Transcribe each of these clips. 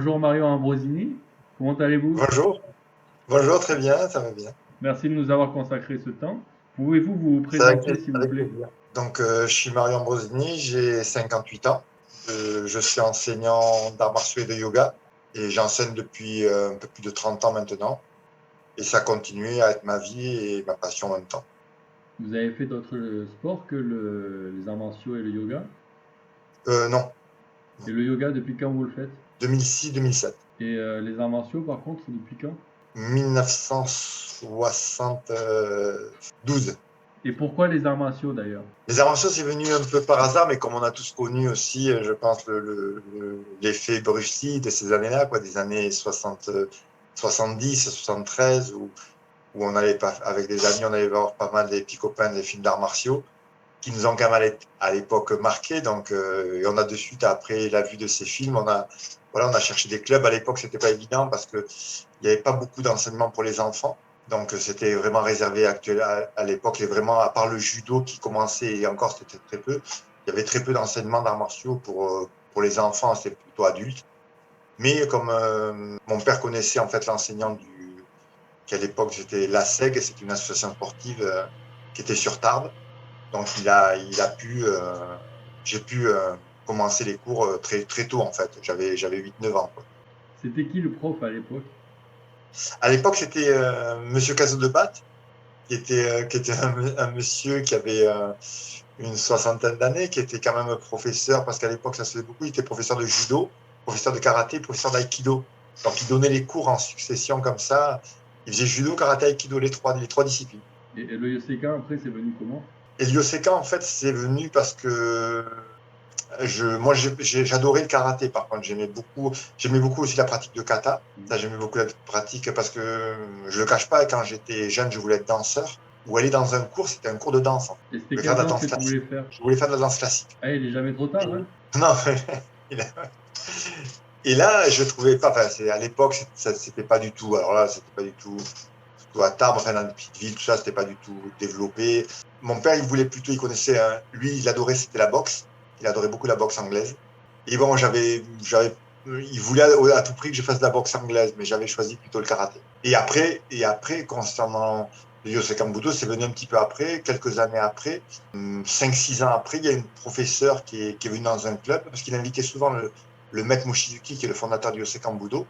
Bonjour Marion Ambrosini, comment allez-vous? Bonjour, bonjour, très bien, ça va bien. Merci de nous avoir consacré ce temps. Pouvez-vous vous C'est présenter s'il vous avec plaît? plaisir. Donc, je suis Marion Brosini, j'ai 58 ans. Je suis enseignant d'arts martiaux et de yoga et j'enseigne depuis un peu plus de 30 ans maintenant. Et ça continue à être ma vie et ma passion en même temps. Vous avez fait d'autres sports que les arts martiaux et le yoga? Non, Et le yoga, depuis quand vous le faites? 2006-2007. Et les arts martiaux, par contre, depuis quand? 1972. Et pourquoi les arts martiaux d'ailleurs? Les arts martiaux, c'est venu un peu par hasard, mais comme on a tous connu aussi, je pense, l'effet Bruce Lee de ces années-là, quoi, des années 60, 70, 73, où on allait pas, avec des amis, on allait voir pas mal des petits copains des films d'arts martiaux, qui nous ont quand même à l'époque marqué. Donc, et on a de suite, après la vue de ces films, voilà, on a cherché des clubs. À l'époque, c'était pas évident parce que il n'y avait pas beaucoup d'enseignement pour les enfants. Donc, c'était vraiment réservé à l'époque. Et vraiment, à part le judo qui commençait, et encore, c'était très peu, il y avait très peu d'enseignement d'arts martiaux pour les enfants, c'était plutôt adultes. Mais comme mon père connaissait en fait l'enseignant qu'à l'époque c'était l'ASEG, c'est une association sportive qui était sur Tarbes. Donc j'ai pu commencer les cours très, très tôt en fait. J'avais 8-9 ans, quoi. C'était qui le prof à l'époque? À l'époque, c'était Monsieur Casadebat, qui était un monsieur qui avait une soixantaine d'années, qui était quand même professeur, parce qu'à l'époque, ça se faisait beaucoup. Il était professeur de judo, professeur de karaté, professeur d'aïkido. Donc, il donnait les cours en succession comme ça. Il faisait judo, karaté, aïkido, les trois disciplines. Et le yosekai, après, c'est venu comment? Et l'IOCK, en fait, c'est venu parce que moi, j'adorais le karaté. Par contre, j'aimais beaucoup aussi la pratique de kata. Ça, j'aimais beaucoup la pratique parce que je le cache pas, quand j'étais jeune, je voulais être danseur ou aller dans un cours. C'était un cours de danse, en fait. Et Je c'était voulais faire quelle de la danse que danse tu classique. voulais faire? Je voulais faire de la danse classique. Ah, il est jamais trop tard, hein? Et, non, il a- et là, je trouvais pas, enfin, à l'époque, c'était pas du tout, alors là, c'était pas du tout, surtout à Tarbes, enfin, dans les petites villes, tout ça, c'était pas du tout développé. Mon père, il voulait plutôt, il connaissait, lui, il adorait, c'était la boxe. Il adorait beaucoup la boxe anglaise. Et bon, il voulait à tout prix que je fasse de la boxe anglaise, mais j'avais choisi plutôt le karaté. Et après, concernant le Yosekan Budo, c'est venu un petit peu après, quelques années après, 5-6 ans après, il y a une professeure qui est venue dans un club, parce qu'il invitait souvent le maître Mochizuki, qui est le fondateur du Yosekan Budo.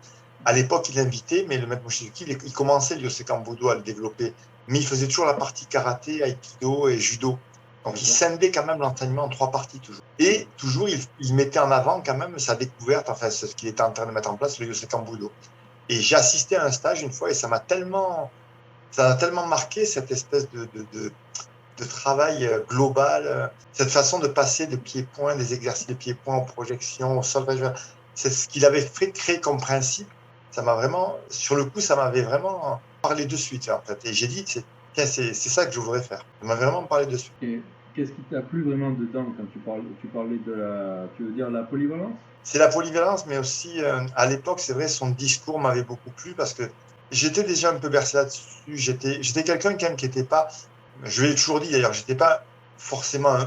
À l'époque, il l'invitait, mais le maître Mochizuki, il commençait le Yosekan Budo à le développer. Mais il faisait toujours la partie karaté, aikido et judo. Donc, il D'accord. scindait quand même l'enseignement en trois parties toujours. Et toujours, il mettait en avant quand même sa découverte, enfin, ce qu'il était en train de mettre en place, le Yosekan Budo. Et j'ai assisté à un stage une fois et ça m'a tellement marqué cette espèce de travail global, cette façon de passer de pied-point, des exercices de pied-point aux projections, au solfège. C'est ce qu'il avait fait créer comme principe. Ça m'a vraiment, sur le coup, ça m'avait vraiment parlé de suite, en fait. Et j'ai dit, c'est ça que je voudrais faire. Ça m'a vraiment parlé de suite. Et qu'est-ce qui t'a plu vraiment dedans quand tu parlais de tu veux dire la polyvalence? C'est la polyvalence, mais aussi, à l'époque, c'est vrai, son discours m'avait beaucoup plu parce que j'étais déjà un peu bercé là-dessus. J'étais quelqu'un quand même qui n'était pas, je l'ai toujours dit d'ailleurs, j'étais pas forcément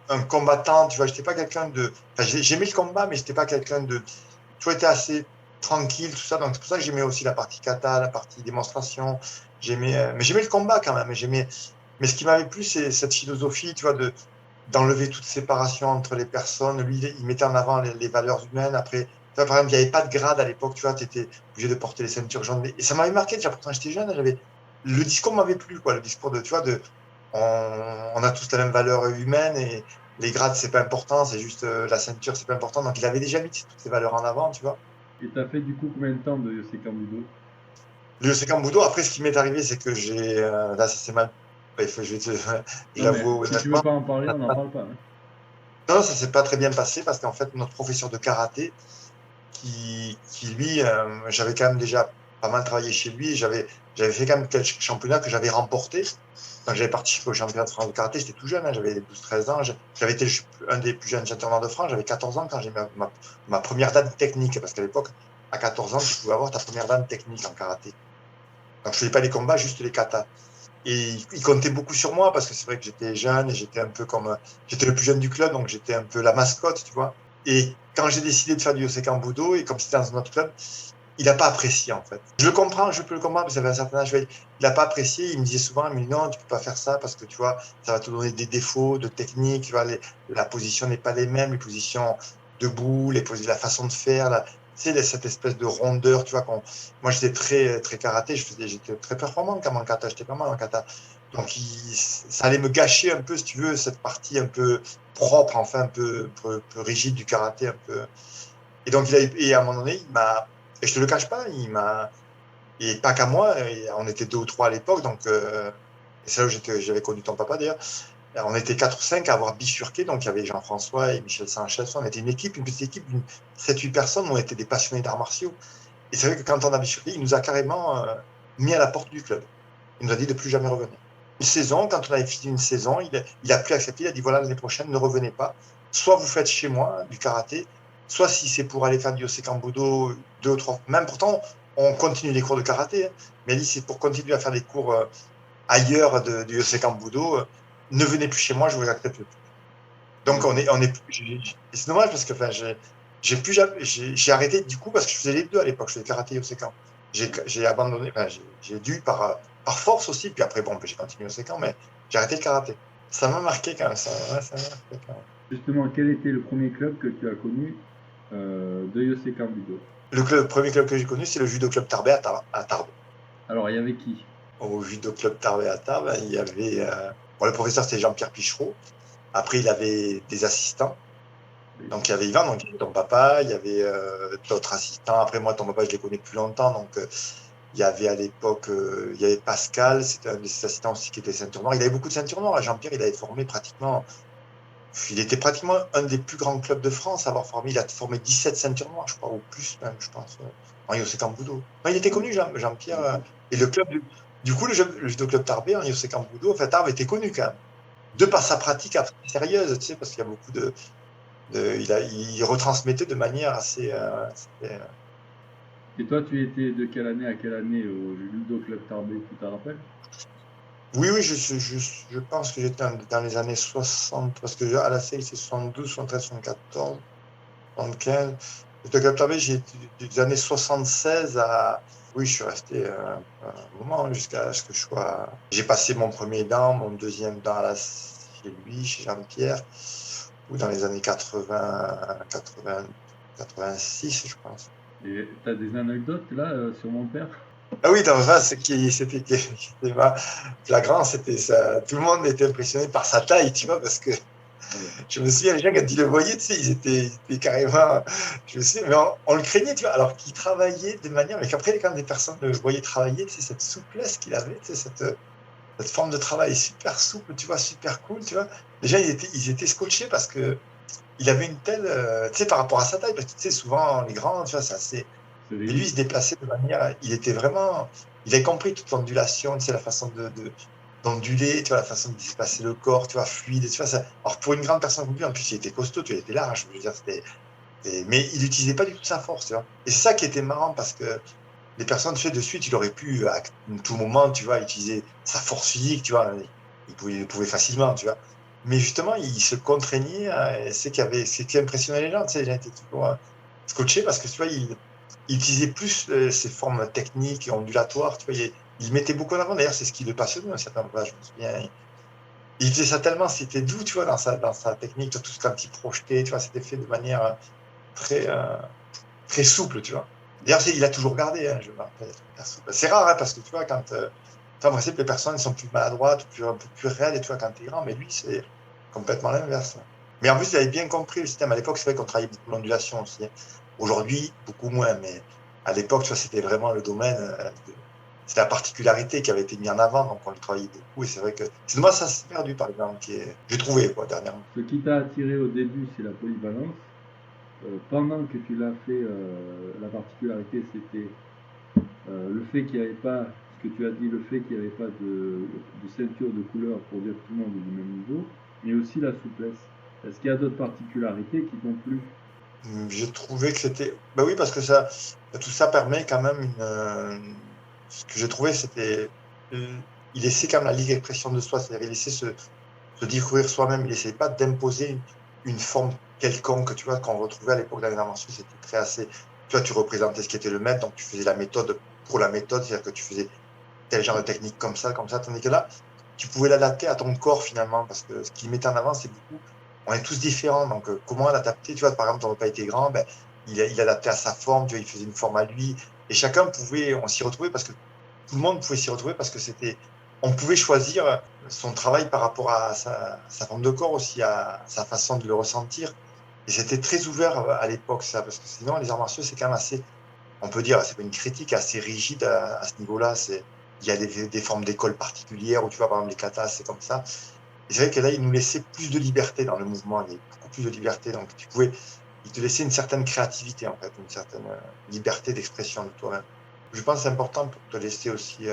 un combattant, tu vois, j'étais pas quelqu'un de, enfin, j'aimais le combat, mais j'étais pas quelqu'un de, toujours été assez tranquille, tout ça. Donc, c'est pour ça que j'aimais aussi la partie kata, la partie démonstration. Mais j'aimais le combat quand même. Mais ce qui m'avait plu, c'est cette philosophie, tu vois, d'enlever toute séparation entre les personnes. Lui, il mettait en avant les valeurs humaines. Après, tu vois, par exemple, il n'y avait pas de grade à l'époque, tu vois, tu étais obligé de porter les ceintures jaunes. Et ça m'avait marqué déjà, pourtant j'étais jeune, le discours m'avait plu, quoi, le discours de, tu vois, on a tous la même valeur humaine et les grades, c'est pas important, c'est juste la ceinture, c'est pas important. Donc, il avait déjà mis toutes ces valeurs en avant, tu vois. Et t'as fait du coup combien de temps de yosekai Budo? Le Sekambudo, après, ce qui m'est arrivé, c'est que là, ça c'est mal, je vais te Non mais l'avouer si tu veux honnêtement. pas en parler, on n'en parle pas, hein. Non, ça s'est pas très bien passé parce qu'en fait, notre professeur de karaté, qui lui, j'avais quand même déjà pas mal travaillé chez lui. J'avais fait quand même quelques championnats que j'avais remportés. Quand j'avais participé au championnat de France de karaté, j'étais tout jeune, hein, j'avais 12-13 ans. J'avais été un des plus jeunes champions de France. J'avais 14 ans quand j'ai ma première date technique. Parce qu'à l'époque, à 14 ans, tu pouvais avoir ta première date technique en karaté. Donc, je faisais pas les combats, juste les katas. Et il comptait beaucoup sur moi parce que c'est vrai que j'étais jeune et j'étais un peu comme, j'étais le plus jeune du club, donc j'étais un peu la mascotte, tu vois. Et quand j'ai décidé de faire du Yosekan Budo, et comme c'était dans un autre club, il n'a pas apprécié en fait. Je le comprends, je peux le comprendre, parce qu'il avait un certain âge, il n'a pas apprécié, il me disait souvent, il me dit non, tu peux pas faire ça parce que tu vois, ça va te donner des défauts de technique, tu vois, la position n'est pas les mêmes, les positions debout, la façon de faire, tu sais, cette espèce de rondeur, tu vois, moi j'étais très, très karaté, j'étais très performant quand en kata, j'étais pas mal en kata. Donc ça allait me gâcher un peu, si tu veux, cette partie un peu propre, enfin un peu rigide du karaté, un peu. Et donc, et à un moment donné, et je te le cache pas, et pas qu'à moi, on était 2 ou 3 à l'époque, donc, et c'est là où j'avais connu ton papa d'ailleurs, on était 4 ou 5 à avoir bifurqué, donc il y avait Jean-François et Michel Sanchez, on était une petite équipe d'une 7-8 personnes, on était des passionnés d'arts martiaux. Et c'est vrai que quand on a bifurqué, il nous a carrément mis à la porte du club. Il nous a dit de plus jamais revenir. Une saison, quand on avait fini une saison, il a plus accepté, il a dit voilà, l'année prochaine, ne revenez pas. Soit vous faites chez moi du karaté, soit si c'est pour aller faire du Yosekan Budo, 2 ou 3. Même pourtant, on continue les cours de karaté, hein, mais il dit c'est pour continuer à faire des cours ailleurs du Yosekan Budo, ne venez plus chez moi, je vous accepte plus. Donc c'est dommage parce que enfin, j'ai arrêté du coup parce que je faisais les deux à l'époque, je faisais karaté et Yosekan. J'ai abandonné, enfin, j'ai dû par force aussi, puis après bon, j'ai continué Yosekan, mais j'ai arrêté le karaté. Ça m'a marqué quand même, ouais, ça m'a marqué quand même. Justement, quel était le premier club que tu as connu de Yosekan Budo? Le premier club que j'ai connu, c'est le Judo Club Tarbes à Tarbes. Alors, il y avait qui? Au Judo Club Tarbes à Tarbes, il y avait bon, le professeur c'était Jean-Pierre Pichereau. Après, il avait des assistants. Donc, il y avait Yvan, donc il y avait ton papa, il y avait d'autres assistants. Après, moi, ton papa, je les connais plus longtemps. Donc, il y avait à l'époque, il y avait Pascal, c'était un de ses assistants aussi qui était ceinture noire. Il avait beaucoup de ceintures noires. Jean-Pierre, il avait formé pratiquement, il était pratiquement un des plus grands clubs de France à avoir formé. Il a formé 17 ceintures noires, je crois, ou plus même, je pense. En Yosekan Budo. Non, il était connu, Jean-Pierre. Et le club, du coup, le judo club Tarbes, en Yosekan Budo, en fait, Tarbes était connu quand même. De par sa pratique assez sérieuse, tu sais, parce qu'il y a beaucoup il retransmettait de manière assez. Et toi, tu étais de quelle année à quelle année au Judo Club Tarbes, tu te rappelles? Oui, oui, je pense que j'étais dans les années 60, parce que à la CEI, c'est 72, 73, 74, 75. Le Club Tarbes, j'ai été des années 76 à. Oui, je suis resté un moment jusqu'à ce que je sois. J'ai passé mon premier dan, mon deuxième dan chez lui, chez Jean-Pierre, ou dans les années 80, 80, 86, je pense. Et tu as des anecdotes là sur mon père? Ah oui, dans le vase, qui était flagrant, c'était ça. Tout le monde était impressionné par sa taille, tu vois, parce que je me souviens, les gens, quand ils le voyaient, tu sais, ils étaient carrément. Je me souviens, mais on le craignait, tu vois, alors qu'il travaillait de manière. Mais qu'après, quand des personnes le voyaient travailler, tu sais, cette souplesse qu'il avait, tu sais, cette forme de travail super souple, tu vois, super cool, tu vois. Les gens, ils étaient scotchés parce que il avait une telle. Tu sais, par rapport à sa taille, parce que tu sais, souvent, les grands, tu vois, c'est assez. C'est Et lui, il se déplaçait de manière. Il était vraiment. Il avait compris toute l'ondulation, tu sais, la façon d'onduler, tu vois, la façon de déplacer le corps, tu vois, fluide, tu vois. Alors, pour une grande personne comme lui, en plus, il était costaud, tu vois, il était large, je veux dire, mais il n'utilisait pas du tout sa force, tu vois. Et c'est ça qui était marrant, parce que les personnes, tu sais, de suite, il aurait pu, à tout moment, tu vois, utiliser sa force physique, tu vois. Il pouvait facilement, tu vois. Mais justement, il se contraignait, et c'est qui impressionnait les gens, tu sais, les gens étaient toujours scotchés parce que, tu vois, il utilisait plus ses formes techniques et ondulatoires, tu vois, il mettait beaucoup en avant. D'ailleurs, c'est ce qui le passionnait à un certain moment. Je me souviens, il faisait ça tellement, c'était doux, tu vois, dans sa technique, tout quand il projetait, tu vois, c'était fait de manière très, très souple, tu vois. D'ailleurs, il a toujours gardé, hein, je me rappelle, être hyper souple. C'est rare, hein, parce que tu vois, en principe, les personnes sont plus maladroites, un peu plus raides, et tu vois, quand tu es grand, mais lui, c'est complètement l'inverse. Mais en plus, il avait bien compris le système. À l'époque, c'est vrai qu'on travaillait beaucoup l'ondulation aussi, hein. Aujourd'hui, beaucoup moins, mais à l'époque, tu vois, c'était vraiment le domaine, c'était la particularité qui avait été mise en avant, donc on le travaillait beaucoup, et c'est vrai que c'est moi ça s'est perdu, par exemple, j'ai trouvé, quoi, dernièrement. Ce qui t'a attiré au début, c'est la polyvalence. Pendant que tu l'as fait, la particularité, c'était le fait qu'il n'y avait pas, ce que tu as dit, le fait qu'il n'y avait pas de ceinture de couleur pour dire que tout le monde est du même niveau, mais aussi la souplesse. Est-ce qu'il y a d'autres particularités qui t'ont plu? J'ai trouvé que c'était. Ben oui, parce que tout ça permet quand même ce que j'ai trouvé, c'était. Il laissait quand même la libre expression de soi, c'est-à-dire il laissait se découvrir soi-même, il n'essayait pas d'imposer une forme quelconque, tu vois, qu'on retrouvait à l'époque dans les arts martiaux, c'était très assez. Tu vois, tu représentais ce qui était le maître, donc tu faisais la méthode pour la méthode, c'est-à-dire que tu faisais tel genre de technique comme ça, tandis que là, tu pouvais l'adapter à ton corps finalement, parce que ce qu'il mettait en avant, c'est beaucoup, on est tous différents, donc comment l'adapter, tu vois, par exemple, ton repas était grand, ben, il adaptait à sa forme, tu vois, il faisait une forme à lui, et chacun pouvait, on s'y retrouvait parce que tout le monde pouvait s'y retrouver parce que c'était, on pouvait choisir son travail par rapport à sa forme de corps aussi, à sa façon de le ressentir, et c'était très ouvert à l'époque, ça, parce que sinon, les arts martiaux, c'est quand même assez, on peut dire, c'est pas une critique, assez rigide à ce niveau-là. Il y a des formes d'école particulières où tu vois, par exemple, les katas, c'est comme ça. Et c'est vrai que là, ils nous laissaient plus de liberté dans le mouvement. Il y avait beaucoup plus de liberté. Donc, ils te laissaient une certaine créativité, en fait, une certaine liberté d'expression de toi-même. Je pense que c'est important pour te laisser aussi,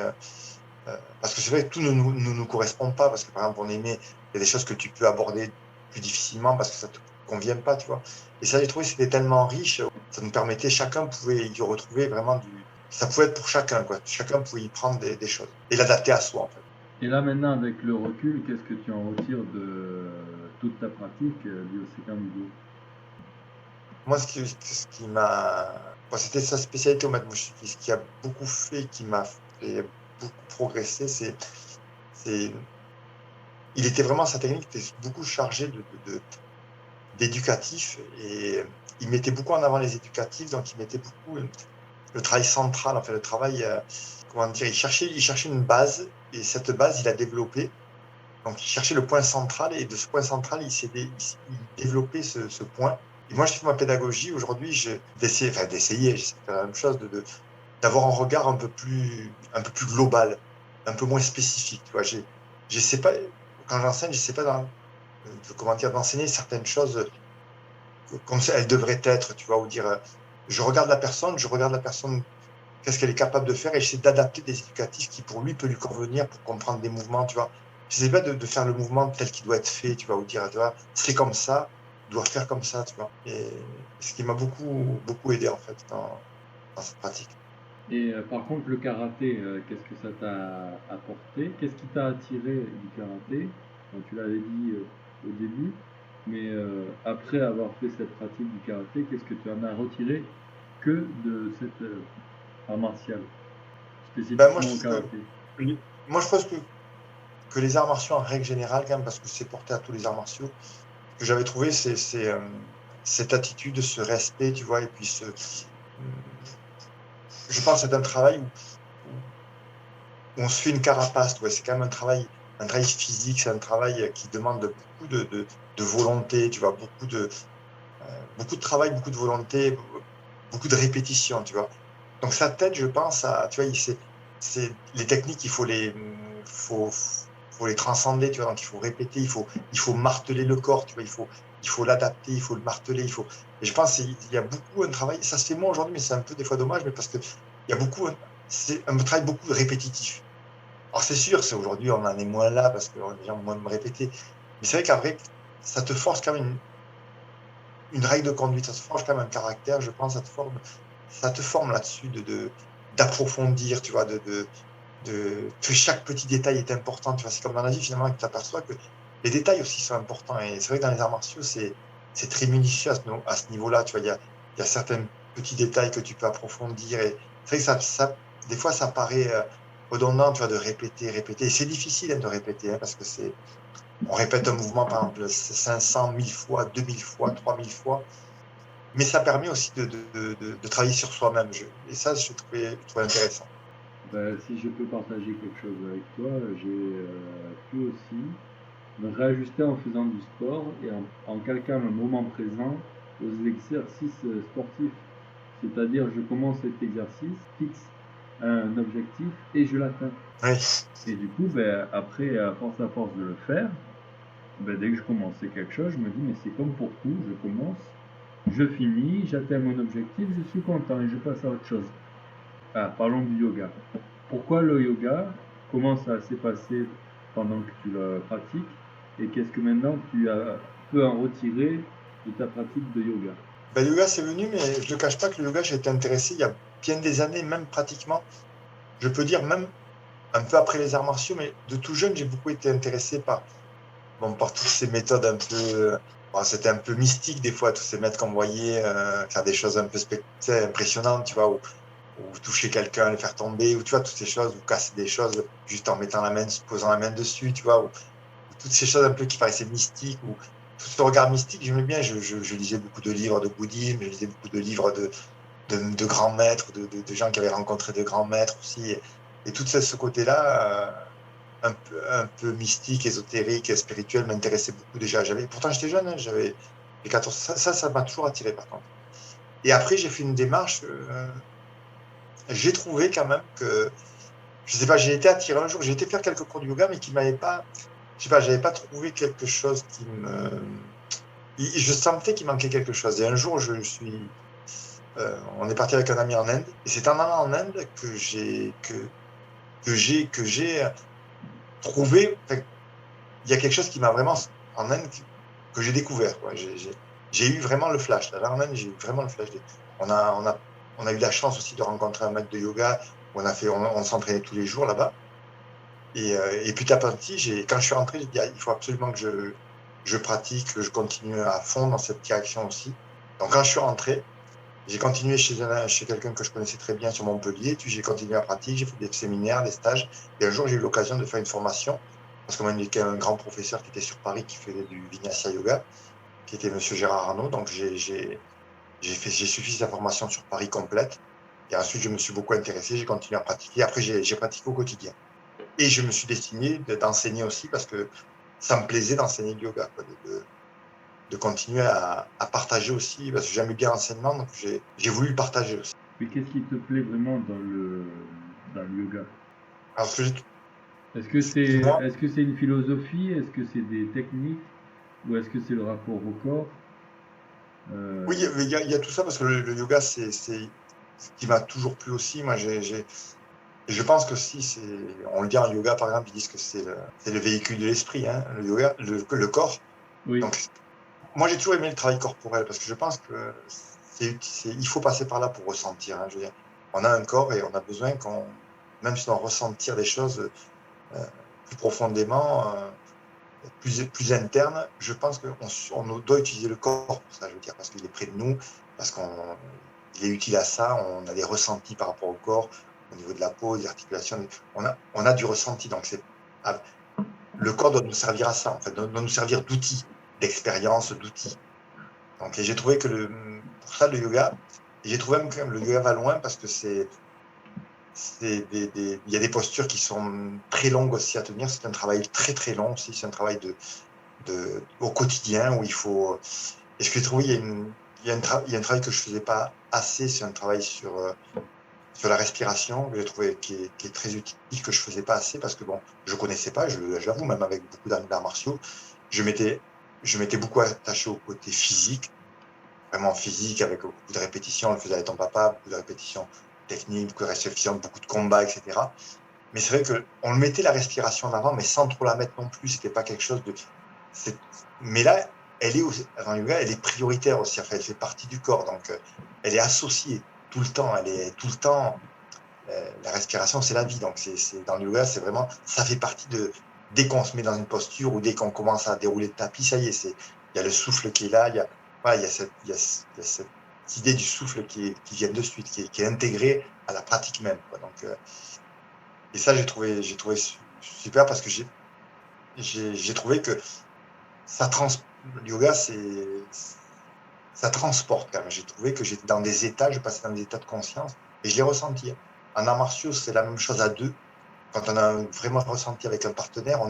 parce que c'est vrai que tout ne nous correspond pas, parce que par exemple, il y a des choses que tu peux aborder plus difficilement parce que ça te convient pas, tu vois. Et ça, j'ai trouvé que c'était tellement riche, ça nous permettait, chacun pouvait y retrouver vraiment ça pouvait être pour chacun, quoi. Chacun pouvait y prendre des choses et l'adapter à soi, en fait. Et là maintenant, avec le recul, qu'est-ce que tu en retires de toute ta pratique liée au Sekambo? Moi, ce qui m'a, bon, c'était sa spécialité au maître Mouchiki, ce qui a beaucoup fait, qui m'a fait beaucoup progresser, c'est, il était vraiment, sa technique était beaucoup chargée d'éducatif et il mettait beaucoup en avant les éducatifs, donc il mettait beaucoup le travail central, en fait, le travail, comment dire, il cherchait une base et cette base, il a développé. Donc, il cherchait le point central et de ce point central, il développait ce point. Et moi, je fais ma pédagogie aujourd'hui, d'essayer, j'essaie de faire la même chose, d'avoir un regard un peu plus global, un peu moins spécifique. Tu vois, j'essaie pas, quand j'enseigne, j'essaie pas comment dire, d'enseigner certaines choses comme elles devraient être, tu vois, ou dire, je regarde la personne, qu'est-ce qu'elle est capable de faire, et j'essaie d'adapter des éducatifs qui, pour lui, peut lui convenir pour comprendre des mouvements, tu vois. J'essaie pas de faire le mouvement tel qu'il doit être fait, tu vois, ou dire, tu vois, c'est comme ça, tu dois faire comme ça, tu vois. Et ce qui m'a beaucoup, beaucoup aidé, en fait, dans cette pratique. Et par contre, le karaté, qu'est-ce que ça t'a apporté? Qu'est-ce qui t'a attiré du karaté? Bon, tu l'avais dit au début, mais après avoir fait cette pratique du karaté, qu'est-ce que tu en as retiré que de cette art martial, Ben, moi, spécifiquement je au trouve karaté? moi, je pense que les arts martiaux, en règle générale, quand même, parce que c'est porté à tous les arts martiaux, ce que j'avais trouvé, cette attitude, ce respect, tu vois, et puis je pense que c'est un travail où on se fait une carapace, ouais, c'est quand même un travail physique, c'est un travail qui demande beaucoup de volonté, tu vois, beaucoup de travail, beaucoup de volonté, beaucoup de répétition, tu vois. Donc sa tête, je pense, tu vois, c'est les techniques, faut les transcender, tu vois. Donc il faut répéter, il faut marteler le corps, tu vois. Il faut l'adapter, il faut le marteler, Et je pense qu'il y a beaucoup un travail. Ça se fait moins aujourd'hui, mais c'est un peu des fois dommage, mais parce que il y a beaucoup, c'est un travail beaucoup répétitif. Alors c'est sûr, c'est aujourd'hui on en est moins là parce que les gens ont moins me répéter. Mais c'est vrai qu'après, ça te force quand même une règle de conduite, ça te forge quand même un caractère, je pense, ça te forme là-dessus d'approfondir, tu vois, que chaque petit détail est important, tu vois. C'est comme dans la vie, finalement, que tu t'aperçois que les détails aussi sont importants. Et c'est vrai que dans les arts martiaux, c'est très minutieux à ce niveau-là, tu vois. Il y a certains petits détails que tu peux approfondir. Et c'est vrai que des fois, ça paraît redondant, tu vois, de répéter, répéter. Et c'est difficile hein, de répéter, hein, parce que on répète un mouvement, par exemple, 500, 1000 fois, 2000 fois, 3000 fois. Mais ça permet aussi de travailler sur soi-même. Et ça, je trouvais intéressant. Ben, si je peux partager quelque chose avec toi, j'ai pu aussi me réajuster en faisant du sport et en calquant le moment présent aux exercices sportifs. C'est-à-dire, je commence cet exercice, fixe un objectif et je l'atteins. Oui, Et du coup, ben, après, à force de le faire, ben, dès que je commençais quelque chose, je me dis, mais c'est comme pour tout, je commence, je finis, j'atteins mon objectif, je suis content et je passe à autre chose. Ah, parlons du yoga. Pourquoi le yoga? Comment ça s'est passé pendant que tu le pratiques? Et qu'est-ce que maintenant peux en retirer de ta pratique de yoga? ben, le yoga, c'est venu, mais je ne cache pas que le yoga, j'ai été intéressé il y a bien des années, même pratiquement, je peux dire même un peu après les arts martiaux, mais de tout jeune, j'ai beaucoup été intéressé bon, par toutes ces méthodes un peu. Bon, c'était un peu mystique des fois, tous ces maîtres qu'on voyait faire des choses un peu impressionnantes, tu vois, ou toucher quelqu'un, le faire tomber, ou tu vois, toutes ces choses, ou casser des choses juste en mettant la main, posant la main dessus, tu vois, ou toutes ces choses un peu qui paraissaient mystiques, ou tout ce regard mystique, j'aimais bien. Je lisais beaucoup de livres de bouddhisme, je lisais beaucoup de livres de grands maîtres, de gens qui avaient rencontré de grands maîtres aussi. Et tout ce côté-là, un peu mystique, ésotérique, spirituel, m'intéressait beaucoup déjà. Pourtant, j'étais jeune, hein, j'avais les 14. Ça m'a toujours attiré par contre. Et après, j'ai fait une démarche. J'ai trouvé quand même que, je sais pas, j'ai été attiré un jour, j'ai été faire quelques cours de yoga, mais qui m'avaient pas, je sais pas, j'avais pas trouvé quelque chose qui me. Je sentais qu'il manquait quelque chose. Et un jour, on est parti avec un ami en Inde, et c'est en allant en Inde que j'ai trouvé. Enfin, il y a quelque chose qui m'a vraiment en Inde que j'ai découvert. Quoi. J'ai eu vraiment le flash. Là, en Inde, j'ai eu vraiment le flash. On a, on a, on a eu la chance aussi de rencontrer un maître de yoga. Où on s'entraînait tous les jours là-bas. Et petit à petit, quand je suis rentré, j'ai dit, ah, il faut absolument que je pratique, que je continue à fond dans cette direction aussi. Donc, quand je suis rentré, j'ai continué chez quelqu'un que je connaissais très bien sur Montpellier, puis j'ai continué à pratiquer, j'ai fait des séminaires, des stages, et un jour j'ai eu l'occasion de faire une formation, parce qu'on m'a indiqué un grand professeur qui était sur Paris, qui faisait du Vinyasa Yoga, qui était Monsieur Gérard Arnaud, donc j'ai suivi sa formation sur Paris complète, et ensuite je me suis beaucoup intéressé, j'ai continué à pratiquer, après j'ai pratiqué au quotidien. Et je me suis destiné d'enseigner aussi, parce que ça me plaisait d'enseigner le yoga, quoi, de continuer à partager aussi, parce que j'aimais bien l'enseignement, donc j'ai voulu le partager aussi. Mais qu'est-ce qui te plaît vraiment dans le yoga? Alors, Est-ce excuse-moi, que c'est une philosophie? Est-ce que c'est des techniques? Ou est-ce que c'est le rapport au corps? oui, Euh, il y a tout ça, parce que le yoga, c'est ce qui m'a toujours plu aussi. Moi, je pense que si, on le dit en yoga, par exemple, ils disent que c'est le véhicule de l'esprit, hein, le yoga, le corps. oui, Donc, moi, j'ai toujours aimé le travail corporel, parce que je pense que il faut passer par là pour ressentir, hein. Je veux dire, on a un corps et on a besoin même si on doit ressentir des choses euh, plus profondément, plus interne, je pense qu'on doit utiliser le corps pour ça, je veux dire, parce qu'il est près de nous, parce qu'il est utile à ça, on a des ressentis par rapport au corps, au niveau de la peau, des articulations, on a du ressenti, donc ah, le corps doit nous servir à ça, en fait, doit nous servir d'outil, d'expérience, d'outil. Donc, et j'ai trouvé que pour ça, le yoga, et j'ai trouvé même que le yoga va loin, parce que il y a des postures qui sont très longues aussi à tenir, c'est un travail très très long aussi, c'est un travail au quotidien où il faut. Et ce que j'ai trouvé, il y a un travail que je faisais pas assez, c'est un travail sur la respiration, que j'ai trouvé qui est très utile, que je faisais pas assez, parce que bon, je connaissais pas, j'avoue, même avec beaucoup d'arts martiaux, je m'étais beaucoup attaché au côté physique, vraiment physique, avec beaucoup de répétitions, on le faisait avec ton papa, beaucoup de répétitions techniques, beaucoup de répétitions, beaucoup de combats, etc. Mais c'est vrai qu'on le mettait la respiration en avant, mais sans trop la mettre non plus. C'était pas quelque chose de. c'est- Mais là, dans le yoga, elle est prioritaire aussi. Enfin, elle fait partie du corps, donc elle est associée tout le temps. Elle est tout le temps. La respiration, c'est la vie. Donc, dans le yoga, c'est vraiment. Ça fait partie de. Dès qu'on se met dans une posture ou dès qu'on commence à dérouler le tapis, ça y est, il y a le souffle qui est là. Voilà, il y a cette idée du souffle qui vient de suite, qui est intégrée à la pratique même, quoi. Donc, et ça, j'ai trouvé super, parce que j'ai trouvé que le yoga, ça transporte quand même. J'ai trouvé que j'étais dans des états, je passais dans des états de conscience, et je l'ai ressenti. En arts martiaux, c'est la même chose à deux. Quand on a vraiment ressenti avec un partenaire,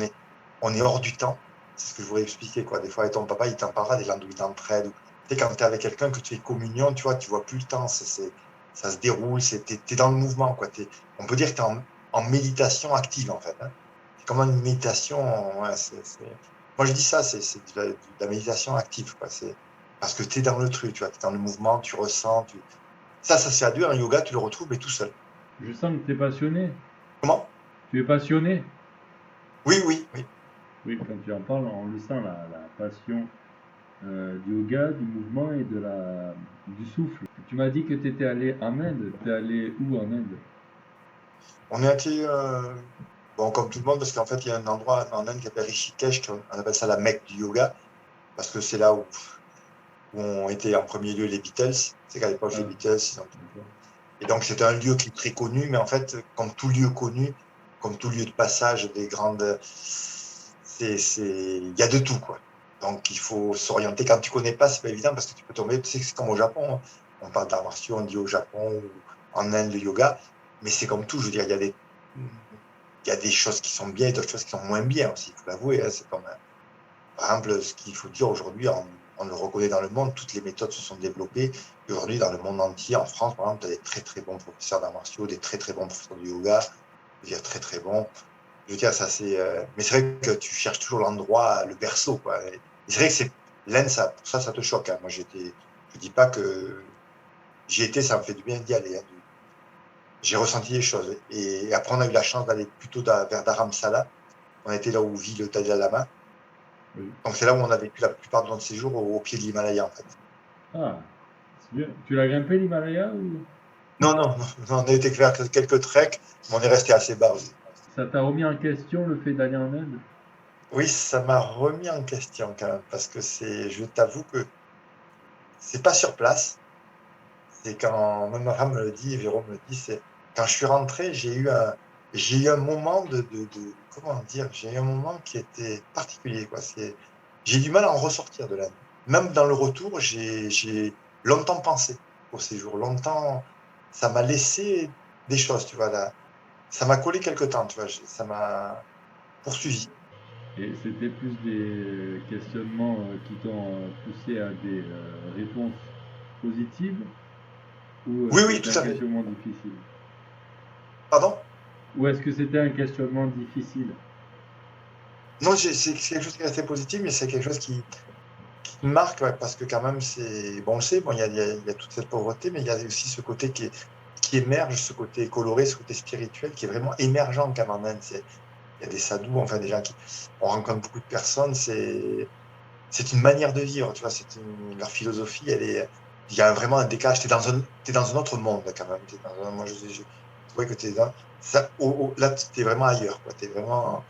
on est hors du temps. C'est ce que je voulais expliquer, quoi. Des fois, avec ton papa, il t'en parlera des gens d'où il t'entraide. Tu sais, quand tu es avec quelqu'un, que tu fais communion, tu vois plus le temps. Ça se déroule, t'es dans le mouvement, quoi. On peut dire que tu es en méditation active, en fait, hein. C'est comme une méditation. Ouais, moi, je dis ça, c'est de la méditation active, quoi. Parce que tu es dans le truc, tu vois, tu es dans le mouvement, tu ressens. Ça c'est à deux. En yoga, tu le retrouves, mais tout seul. je sens que tu es passionné. Comment? Tu es passionné. Oui, oui, oui. Oui, quand tu en parles, on le sent, la passion du yoga, du mouvement et du souffle. Tu m'as dit que tu étais allé en Inde. Tu es allé où en Inde? On est été, bon, comme tout le monde, parce qu'en fait, il y a un endroit en Inde qui s'appelle Rishikesh, on appelle ça la Mecque du yoga. parce que c'est là où ont été en premier lieu les Beatles. C'est qu'à l'époque, les Ah, Beatles, d'accord. et donc c'est un lieu qui est très connu, mais en fait, comme tout lieu connu, comme tout lieu de passage des grandes, il y a de tout, quoi. Donc il faut s'orienter. Quand tu connais pas, c'est pas évident parce que tu peux tomber, tu sais que c'est comme au Japon, hein. On parle d'arts martiaux, on dit au Japon ou en Inde le yoga, mais c'est comme tout, je veux dire, il y a des choses qui sont bien et d'autres choses qui sont moins bien aussi, il faut l'avouer, hein. C'est comme, par exemple, ce qu'il faut dire aujourd'hui, on le reconnaît dans le monde, toutes les méthodes se sont développées. Et aujourd'hui, dans le monde entier, en France, par exemple, tu as des très très bons professeurs d'arts martiaux, des très très bons professeurs de yoga, je veux dire très très bons. Je veux dire, ça c'est. Mais c'est vrai que tu cherches toujours l'endroit, le berceau, quoi. Et c'est vrai que c'est l'Inde, ça, pour ça te choque, hein. Moi, je dis pas que j'y étais, ça me fait du bien d'y aller, hein. J'ai ressenti les choses. Et après, on a eu la chance d'aller plutôt vers Dharamsala. On était là où vit le Dalai Lama. Oui. Donc c'est là où on a vécu la plupart de notre séjour, au pied de l'Himalaya, en fait. Ah, c'est bien. Tu l'as grimpé l'Himalaya ou Non, non, non, non, on a été faire quelques treks, mais on est resté assez bas, oui. ça t'a remis en question le fait d'aller en Inde? Oui, ça m'a remis en question quand même, parce que je t'avoue que c'est pas sur place. C'est quand, même ma femme me le dit, et Véro me le dit, c'est quand je suis rentré, j'ai eu un moment comment dire, j'ai eu un moment qui était particulier, quoi. J'ai du mal à en ressortir de là. Même dans le retour, j'ai longtemps pensé au séjour, longtemps, ça m'a laissé des choses, tu vois, là. Ça m'a collé quelque temps, tu vois, ça m'a poursuivi. Et c'était plus des questionnements qui t'ont poussé à des réponses positives ou Oui, oui, c'était tout un à fait. questionnement difficile? Pardon? Ou est-ce que c'était un questionnement difficile? Non, c'est quelque chose qui est assez positif, mais c'est quelque chose qui me marque, ouais, parce que quand même, bon, on le sait, bon, il y a toute cette pauvreté, mais il y a aussi ce côté qui émerge, ce côté coloré, ce côté spirituel, qui est vraiment émergent quand même en Inde. Il y a des sadhus, enfin des gens on rencontre beaucoup de personnes, c'est une manière de vivre, tu vois, leur philosophie, il y a vraiment un décalage. T'es dans un autre monde, là, quand même. Moi, je trouvais que là, t'es vraiment ailleurs, quoi. T'es vraiment,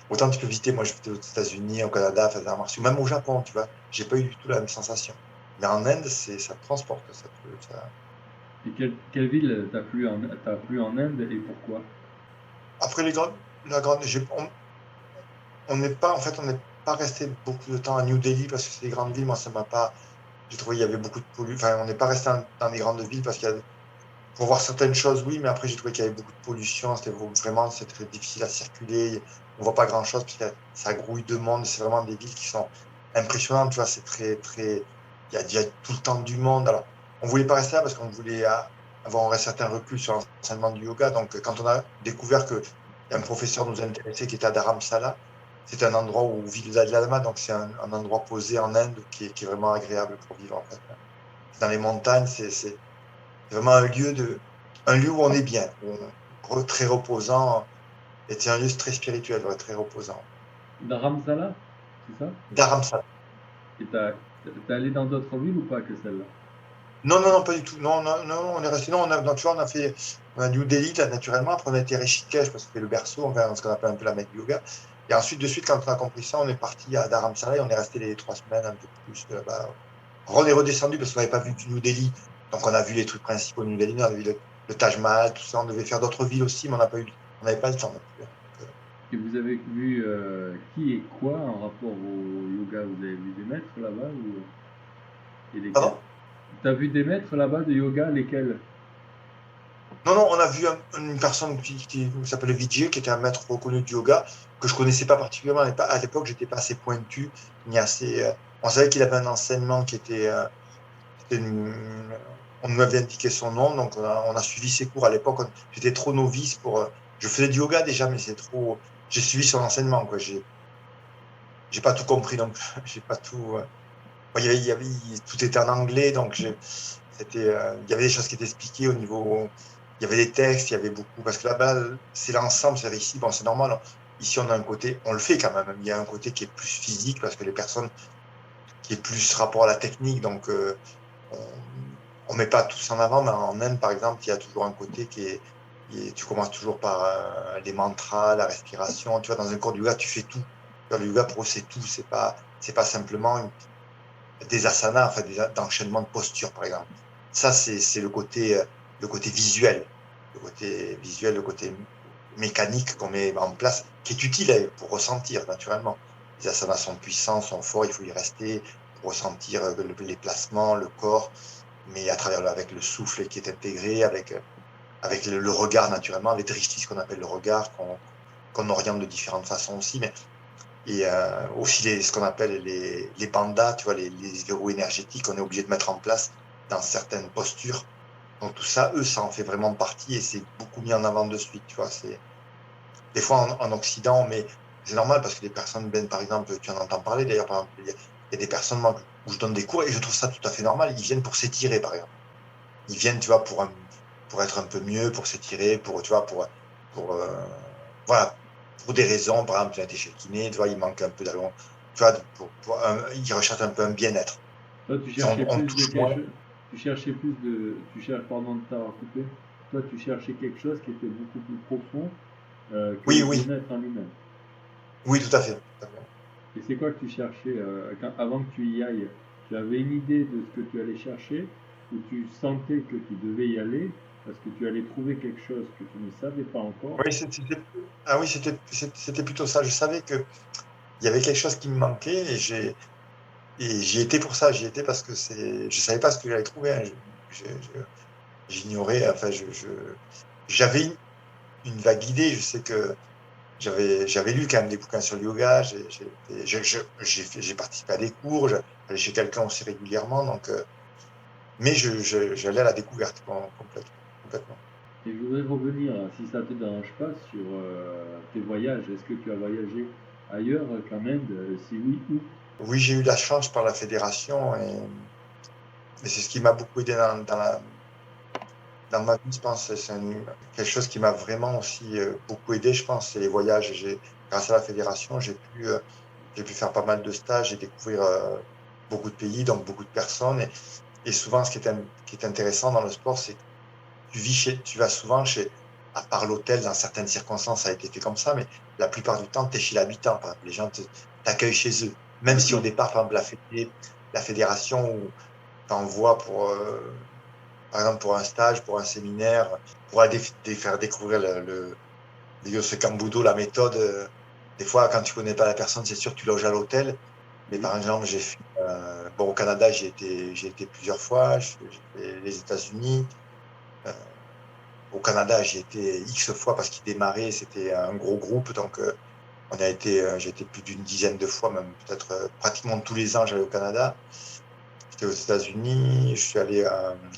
autant tu peux visiter, moi, j'étais aux États-Unis, au Canada, faire des arts martiaux, même au Japon, tu vois. J'ai pas eu du tout la même sensation. Mais en Inde, ça te transporte, Et quelle ville t'a plu en Inde et pourquoi? Après la grande, on n'est pas, en fait, on n'est pas resté beaucoup de temps à New Delhi parce que c'est des grandes villes. Moi, ça m'a pas, j'ai trouvé il y avait beaucoup de pollution. Enfin, on n'est pas resté dans les grandes villes parce pour voir certaines choses, oui, mais après, j'ai trouvé qu'il y avait beaucoup de pollution. C'est très difficile à circuler. On voit pas grand-chose parce que ça grouille de monde. C'est vraiment des villes qui sont impressionnantes, tu vois. C'est très, très, il y a tout le temps du monde. Alors, on voulait pas rester là parce qu'on voulait avoir un certain recul sur l'enseignement du yoga. Donc, quand on a découvert que un professeur nous intéressait qui était à Dharamsala, c'est un endroit où vit le Dalai Lama. Donc, c'est un endroit posé en Inde qui est vraiment agréable pour vivre, en fait. C'est dans les montagnes, c'est vraiment un lieu où on est bien, très reposant, et c'est un lieu très spirituel, ouais, très reposant. Dharamsala, c'est ça? Dharamsala. Et t'es allé dans d'autres villes ou pas que celle-là? Non, non, non, pas du tout. Non, non, non, on est resté. Non, non, tu vois, on a New Delhi, là, naturellement. Après, on a été à Rishikesh parce que c'est le berceau, enfin, ce qu'on appelle un peu la Mecque du yoga. Et ensuite, de suite, quand on a compris ça, on est parti à Dharamsala et on est resté les 3 semaines, un peu plus là-bas. On est redescendu parce qu'on n'avait pas vu du New Delhi. Donc, on a vu les trucs principaux de New Delhi. On a vu le Taj Mahal, tout ça. On devait faire d'autres villes aussi, mais on n'avait pas le temps non plus, hein. Donc, Et vous avez vu qui et quoi en rapport au yoga? Vous avez vu des maîtres là-bas et lesquels? pardon? T'as vu des maîtres là-bas de yoga, lesquels? Non, non, on a vu une personne qui s'appelle Vijay, qui était un maître reconnu du yoga, que je connaissais pas particulièrement. À l'époque, j'étais pas assez pointu, ni assez. On savait qu'il avait un enseignement c'était on nous avait indiqué son nom, donc on a suivi ses cours. À l'époque, j'étais trop novice je faisais du yoga déjà, mais c'est trop. J'ai suivi son enseignement, quoi. J'ai pas tout compris, donc j'ai pas tout. Bon, tout était en anglais, donc il y avait des choses qui étaient expliquées au niveau, il y avait des textes, il y avait beaucoup, parce que là-bas, c'est l'ensemble, c'est ici, bon, c'est normal, hein. Ici, on a un côté, on le fait quand même, il y a un côté qui est plus physique, parce que les personnes, qui est plus rapport à la technique, donc on, on met pas tous en avant, mais en Inde, par exemple, il y a toujours un côté tu commences toujours par les mantras, la respiration, tu vois, dans un cours de yoga, tu fais tout. Le yoga, pour eux, c'est tout, c'est pas simplement des asanas, enfin d'enchaînement de postures, par exemple. Ça, c'est le côté visuel, le côté mécanique qu'on met en place, qui est utile pour ressentir naturellement. Les asanas sont puissants, sont forts, il faut y rester pour ressentir les placements, le corps, mais à travers avec le souffle qui est intégré, avec le regard naturellement, avec drishti, ce qu'on appelle le regard, qu'on oriente de différentes façons aussi, mais et aussi ce qu'on appelle les bandas, tu vois, les verrous énergétiques qu'on est obligé de mettre en place dans certaines postures. Donc tout ça, eux, ça en fait vraiment partie et c'est beaucoup mis en avant de suite, tu vois. Des fois en Occident, mais c'est normal parce que les personnes viennent, par exemple, tu en entends parler d'ailleurs, par exemple, il y a des personnes moi, où je donne des cours et je trouve ça tout à fait normal. Ils viennent pour s'étirer, par exemple. Ils viennent, tu vois, pour être un peu mieux, pour s'étirer, tu vois, pour voilà, pour des raisons. Par exemple, tu as été chez le kiné, tu vois, il manque un peu d'allong, tu vois, ils recherchent un peu un bien-être. Toi, tu Si cherchais on plus de touche quelque moins. chose. Tu cherchais plus de. Tu cherches, pardon de t'avoir coupé. Toi, tu cherchais quelque chose qui était beaucoup plus profond que Oui, le oui, bien-être en lui-même. oui, tout à fait. Tout à fait. Et c'est quoi que tu cherchais avant que tu y ailles? Tu avais une idée de ce que tu allais chercher ou tu sentais que tu devais y aller parce que tu allais trouver quelque chose que tu ne savais pas encore? Oui, ah oui, c'était plutôt ça. Je savais que il y avait quelque chose qui me manquait et j'y étais pour ça. J'y étais parce que je savais pas ce que j'allais trouver, hein. J'ignorais, enfin, j'avais une vague idée. Je sais que j'avais lu quand même des bouquins sur le yoga. J'ai participé à des cours. J'allais chez quelqu'un aussi régulièrement. Donc, mais j'allais à la découverte complètement, complètement. Et je voudrais revenir, si ça te dérange pas, sur tes voyages. Est-ce que tu as voyagé ailleurs qu'en Inde? Si oui, où? Oui, j'ai eu la chance par la fédération et c'est ce qui m'a beaucoup aidé dans ma vie, je pense. Quelque chose qui m'a vraiment aussi beaucoup aidé, je pense, c'est les voyages. Grâce à la fédération, j'ai pu faire pas mal de stages et découvrir beaucoup de pays, donc beaucoup de personnes. Et souvent, qui est intéressant dans le sport, c'est que tu vas souvent à part l'hôtel, dans certaines circonstances, ça a été fait comme ça, mais la plupart du temps, tu es chez l'habitant. Par exemple, les gens t'accueillent chez eux. Même si au D'accord. départ, par exemple, la fédération t'envoie par exemple, pour un stage, pour un séminaire, pour aller faire découvrir le Yosekan Budo, la méthode. Des fois, quand tu connais pas la personne, c'est sûr que tu loges à l'hôtel. Mais Oui. par exemple, bon, au Canada, j'ai été plusieurs fois. J'ai fait les États-Unis. Euh, Au Canada, j'ai été X fois parce qu'il démarrait, c'était un gros groupe. Donc, j'ai été plus d'une dizaine de fois, même peut-être pratiquement tous les ans, j'allais au Canada. J'étais aux États-Unis, je suis allé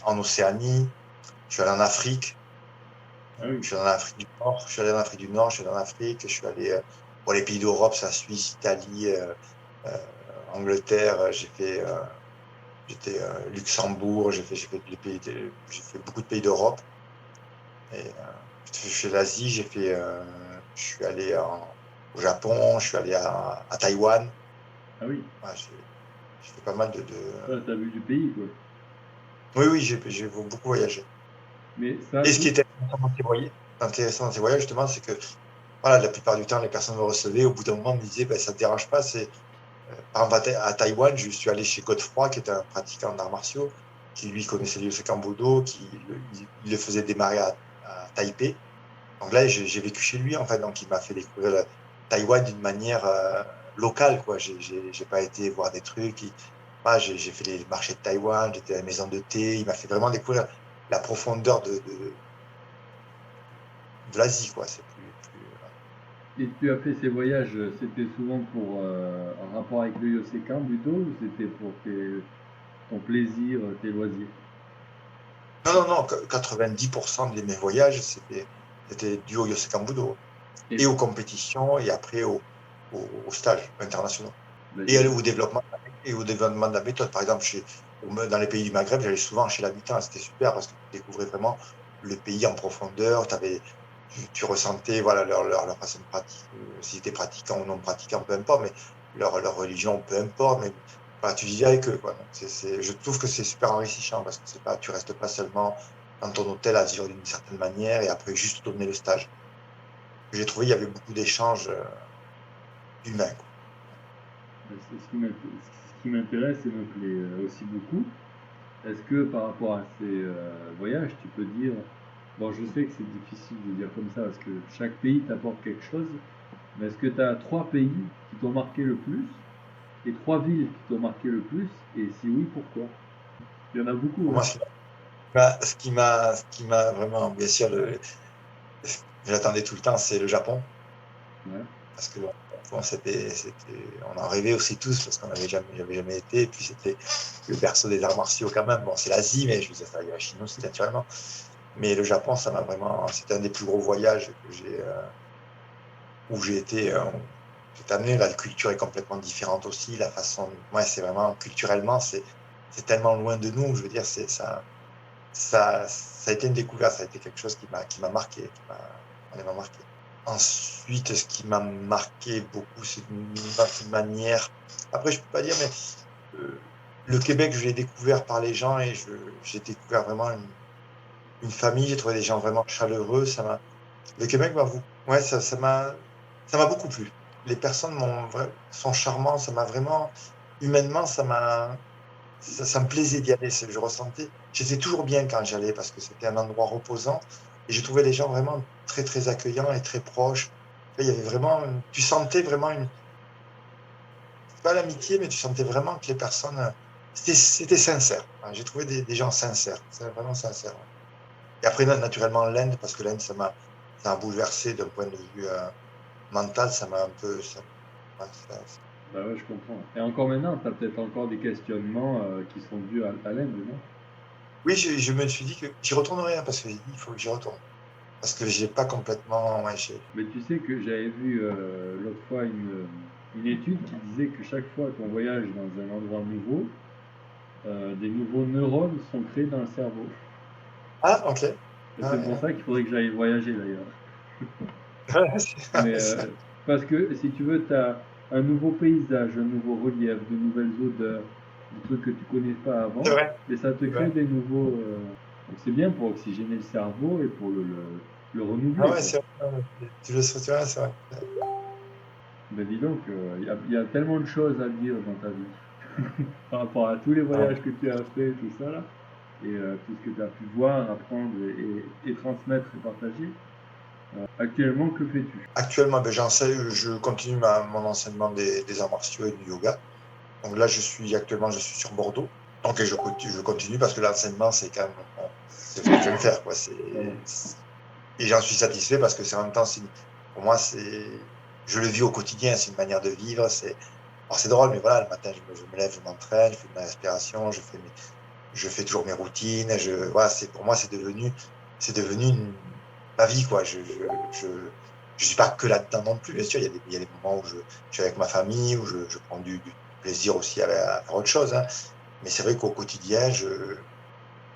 en Océanie, je suis allé en Afrique. Ah oui. Je suis allé en Afrique du Nord, je suis allé en Afrique du Nord, je suis allé en Afrique, je suis allé pour les pays d'Europe, c'est la Suisse, Italie, euh, Angleterre, j'étais Luxembourg, j'ai fait beaucoup de pays d'Europe. Et j'ai fait l'Asie, je suis allé au Japon, je suis allé à Taïwan. Ah oui. Ouais, j'ai fait pas mal Ouais, t'as vu du pays, quoi. Oui, oui, j'ai beaucoup voyagé. Mais ça Et ce qui tout. était intéressant dans ces voyages, justement, c'est que voilà, la plupart du temps, les personnes me recevaient. Au bout d'un moment, me disaient, ben, ça ne te dérange pas. Par exemple, à Taïwan, je suis allé chez Godefroy, qui était un pratiquant d'arts martiaux, qui lui connaissait le Yosekan Budo, il le faisait démarrer à Taipei. Donc là, j'ai vécu chez lui, en fait. Donc, il m'a fait découvrir Taïwan d'une manière locale, quoi. J'ai pas été voir des trucs. J'ai fait les marchés de Taïwan, j'étais à la maison de thé. Il m'a fait vraiment découvrir la profondeur de l'Asie, quoi. Et tu as fait ces voyages, c'était souvent pour en rapport avec le Yosekan plutôt ou c'était pour ton plaisir, tes loisirs? Non, non, non, 90% de mes voyages, c'était dû au Yosekan Budo Et, et aux compétitions et après aux stages internationaux et d'ailleurs, au développement de la méthode. Par exemple, dans les pays du Maghreb, j'allais souvent chez l'habitant, c'était super parce que tu découvrais vraiment le pays en profondeur, tu ressentais voilà, leur façon de pratiquer, s'ils étaient pratiquants ou non pratiquants, peu importe, mais leur religion, peu importe, mais voilà, tu vivais avec eux, quoi. Donc, je trouve que c'est super enrichissant parce que tu restes pas seulement dans ton hôtel à vivre d'une certaine manière et après juste donner le stage. J'ai trouvé il y avait beaucoup d'échanges humains, quoi. c'est ce qui qui m'intéresse et me plaît aussi beaucoup. Est-ce que par rapport à ces voyages, tu peux dire, bon, je sais que c'est difficile de dire comme ça parce que chaque pays t'apporte quelque chose, mais est-ce que tu as 3 pays qui t'ont marqué le plus et 3 villes qui t'ont marqué le plus, et si oui, pourquoi? Il y en a beaucoup, Pour hein. moi, ce qui m'a vraiment, bien sûr, j'attendais tout le temps, c'est le Japon. Ouais. Parce que bon, on en rêvait aussi tous parce qu'on j'avais jamais été. Et puis c'était le berceau des arts martiaux quand même. Bon, c'est l'Asie, mais je veux dire, ça arrive à la Chine aussi naturellement. Mais le Japon, ça m'a vraiment, c'était un des plus gros voyages où j'ai été. J'ai amené, la culture est complètement différente aussi. La façon, ouais, c'est vraiment culturellement, c'est tellement loin de nous. Je veux dire, ça a été une découverte. Ça a été quelque chose qui m'a marqué, qui m'a vraiment marqué. Ensuite, ce qui m'a marqué beaucoup, c'est d'une manière. Après, je peux pas dire, mais le Québec, je l'ai découvert par les gens et j'ai découvert vraiment une famille. J'ai trouvé des gens vraiment chaleureux. Le Québec ouais, ça m'a beaucoup plu. Les personnes sont charmantes. Ça m'a vraiment, humainement, ça me plaisait d'y aller. Je ressentais, j'étais toujours bien quand j'allais parce que c'était un endroit reposant et je trouvais les gens vraiment très, très accueillants et très proches. Il y avait vraiment, tu sentais vraiment pas l'amitié, mais tu sentais vraiment que les personnes, c'était sincère. Ouais, j'ai trouvé des gens sincères. C'est vraiment sincère. Ouais. Et après, naturellement, l'Inde, parce que l'Inde, ça m'a bouleversé d'un point de vue mental. Ça m'a un peu, ouais, Bah ouais, je comprends. Et encore maintenant, tu as peut-être encore des questionnements qui sont dus à l'Inde, non? oui, je me suis dit que j'y retournerai hein, parce que j'ai dit, il faut que j'y retourne. Parce que j'ai pas complètement, ouais, Mais tu sais que j'avais vu l'autre fois une étude qui disait que chaque fois qu'on voyage dans un endroit nouveau, des nouveaux neurones sont créés dans le cerveau. ah, ok. Et c'est pour Ah, ça qu'il faudrait que j'aille voyager d'ailleurs. ouais, Mais parce que si tu veux, tu as un nouveau paysage, un nouveau relief, de nouvelles odeurs, des trucs que tu connais pas c'est avant, vrai. et ça te C'est crée vrai. des nouveaux. Donc c'est bien pour oxygéner le cerveau et pour le Ah renouveler, ouais, quoi. c'est vrai. Tu le sais, c'est vrai. Mais dis donc, il y a tellement de choses à dire dans ta vie par rapport à tous les Ouais. voyages que tu as fait, tout ça là, et tout ce que tu as pu voir, apprendre et transmettre et partager. Actuellement, que fais-tu? Actuellement, ben, je continue mon enseignement des arts martiaux et du yoga. Donc là, actuellement, je suis sur Bordeaux. Donc je continue parce que l'enseignement, c'est quand même, c'est ce que j'aime faire, quoi. Voilà. Et j'en suis satisfait parce que c'est en même temps, pour moi, je le vis au quotidien, c'est une manière de vivre. Alors c'est drôle, mais voilà, le matin, je me lève, je m'entraîne, je fais de ma respiration, je fais toujours mes routines. Voilà, pour moi, c'est devenu ma vie, quoi. Je suis pas que là-dedans non plus, bien sûr. Il y a des moments où je suis avec ma famille, où je prends du plaisir aussi à faire autre chose, hein. Mais c'est vrai qu'au quotidien,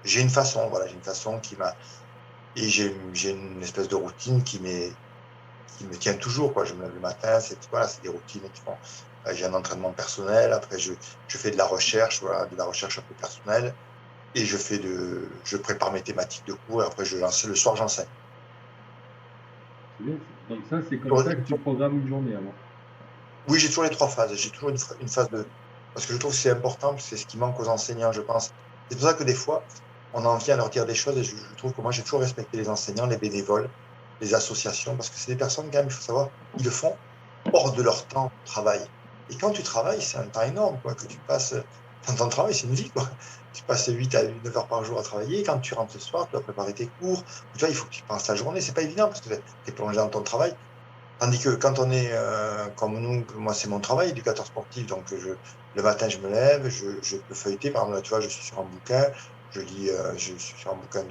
j'ai une façon, voilà, j'ai une façon et j'ai une espèce de routine qui me tient toujours, quoi. Je me lève le matin, voilà, c'est des routines qui font, j'ai un entraînement personnel, après je fais de la recherche, voilà, de la recherche un peu personnelle. Et je prépare mes thématiques de cours et après le soir, j'enseigne. C'est bien. Donc ça, c'est comme ça que tu programmes une journée alors. Oui, j'ai toujours les 3 phases. J'ai toujours une phase parce que je trouve que c'est important, c'est ce qui manque aux enseignants, je pense. C'est pour ça que des fois, on en vient à leur dire des choses et je trouve que moi, j'ai toujours respecté les enseignants, les bénévoles, les associations, parce que c'est des personnes, quand même, il faut savoir, ils le font hors de leur temps de travail. Et quand tu travailles, c'est un temps énorme, quoi, que tu passes. Ton temps de travail, c'est une vie, quoi. Tu passes 8 à 9 heures par jour à travailler. Quand tu rentres le soir, tu dois préparer tes cours. Tu vois, il faut que tu penses ta journée. C'est pas évident parce que tu es plongé dans ton travail. Tandis que quand on est comme nous, moi c'est mon travail, éducateur sportif, donc le matin je me lève, je peux feuilleter, par exemple, tu vois, je suis sur un bouquin, je suis sur un bouquin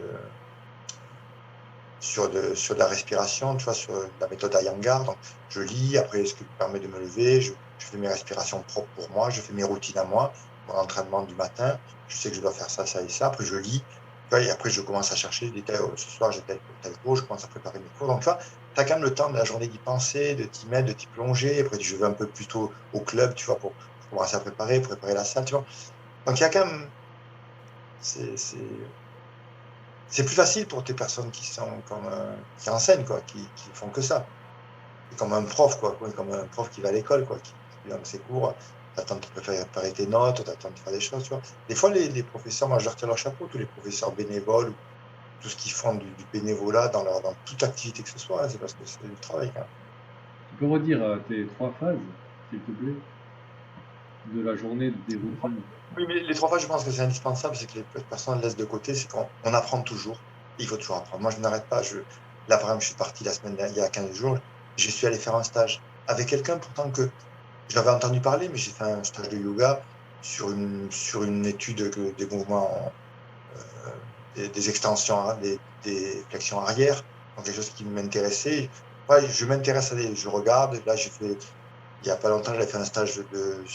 sur de la respiration, tu vois, sur la méthode Iyengar, donc je lis, après ce qui me permet de me lever, je fais mes respirations propres pour moi, je fais mes routines à moi, mon entraînement du matin, je sais que je dois faire ça, ça et ça, après je lis, tu vois, et après je commence à chercher des détails, ce soir j'ai tel cours, je commence à préparer mes cours, donc tu vois, tu as quand même le temps de la journée d'y penser, de t'y mettre, de t'y plonger, après je vais un peu plus tôt au club, tu vois, pour commencer à préparer la salle, tu vois. Donc il y a quand même, c'est c'est plus facile pour tes personnes qui sont qui enseignent, quoi, qui font que ça. C'est comme un prof, quoi, comme un prof qui va à l'école, quoi, qui donne ses cours. t'attends de préparer tes notes, t'attends de faire des choses, tu vois. Des fois, les professeurs, moi, je leur tire leur chapeau, tous les professeurs bénévoles, tout ce qu'ils font du bénévolat dans toute activité que ce soit, hein, c'est parce que c'est du travail, quand même. Tu peux redire tes 3 phases, s'il te plaît, de la journée, de tes routines. Oui, mais les 3 phases, je pense que c'est indispensable, c'est que les personnes laissent de côté, c'est qu'on apprend toujours. Il faut toujours apprendre. Moi, je n'arrête pas. Là, par exemple, je suis parti la semaine dernière, il y a 15 jours, je suis allé faire un stage avec quelqu'un pourtant que j'avais entendu parler, mais j'ai fait un stage de yoga sur une étude des mouvements, des extensions, hein, des flexions arrière, donc quelque chose qui m'intéressait. Ouais, je m'intéresse je regarde. Là, il n'y a pas longtemps, j'avais fait un stage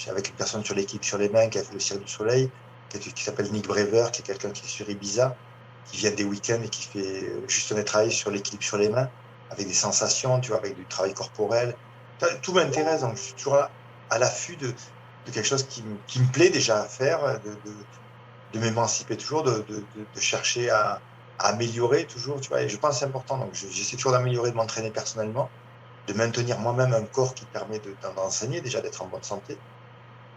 avec une personne sur l'équipe sur les mains qui a fait le Cirque du Soleil, qui s'appelle Nick Brever, qui est quelqu'un qui est sur Ibiza, qui vient des week-ends et qui fait juste un travail sur l'équilibre sur les mains, avec des sensations, tu vois, avec du travail corporel. Tout m'intéresse, donc je suis toujours à l'affût de quelque chose qui me plaît déjà à faire, de m'émanciper toujours, de chercher à améliorer toujours, tu vois. Et je pense que c'est important, donc j'essaie toujours d'améliorer, de m'entraîner personnellement, de maintenir moi-même un corps qui permet d'enseigner, déjà d'être en bonne santé.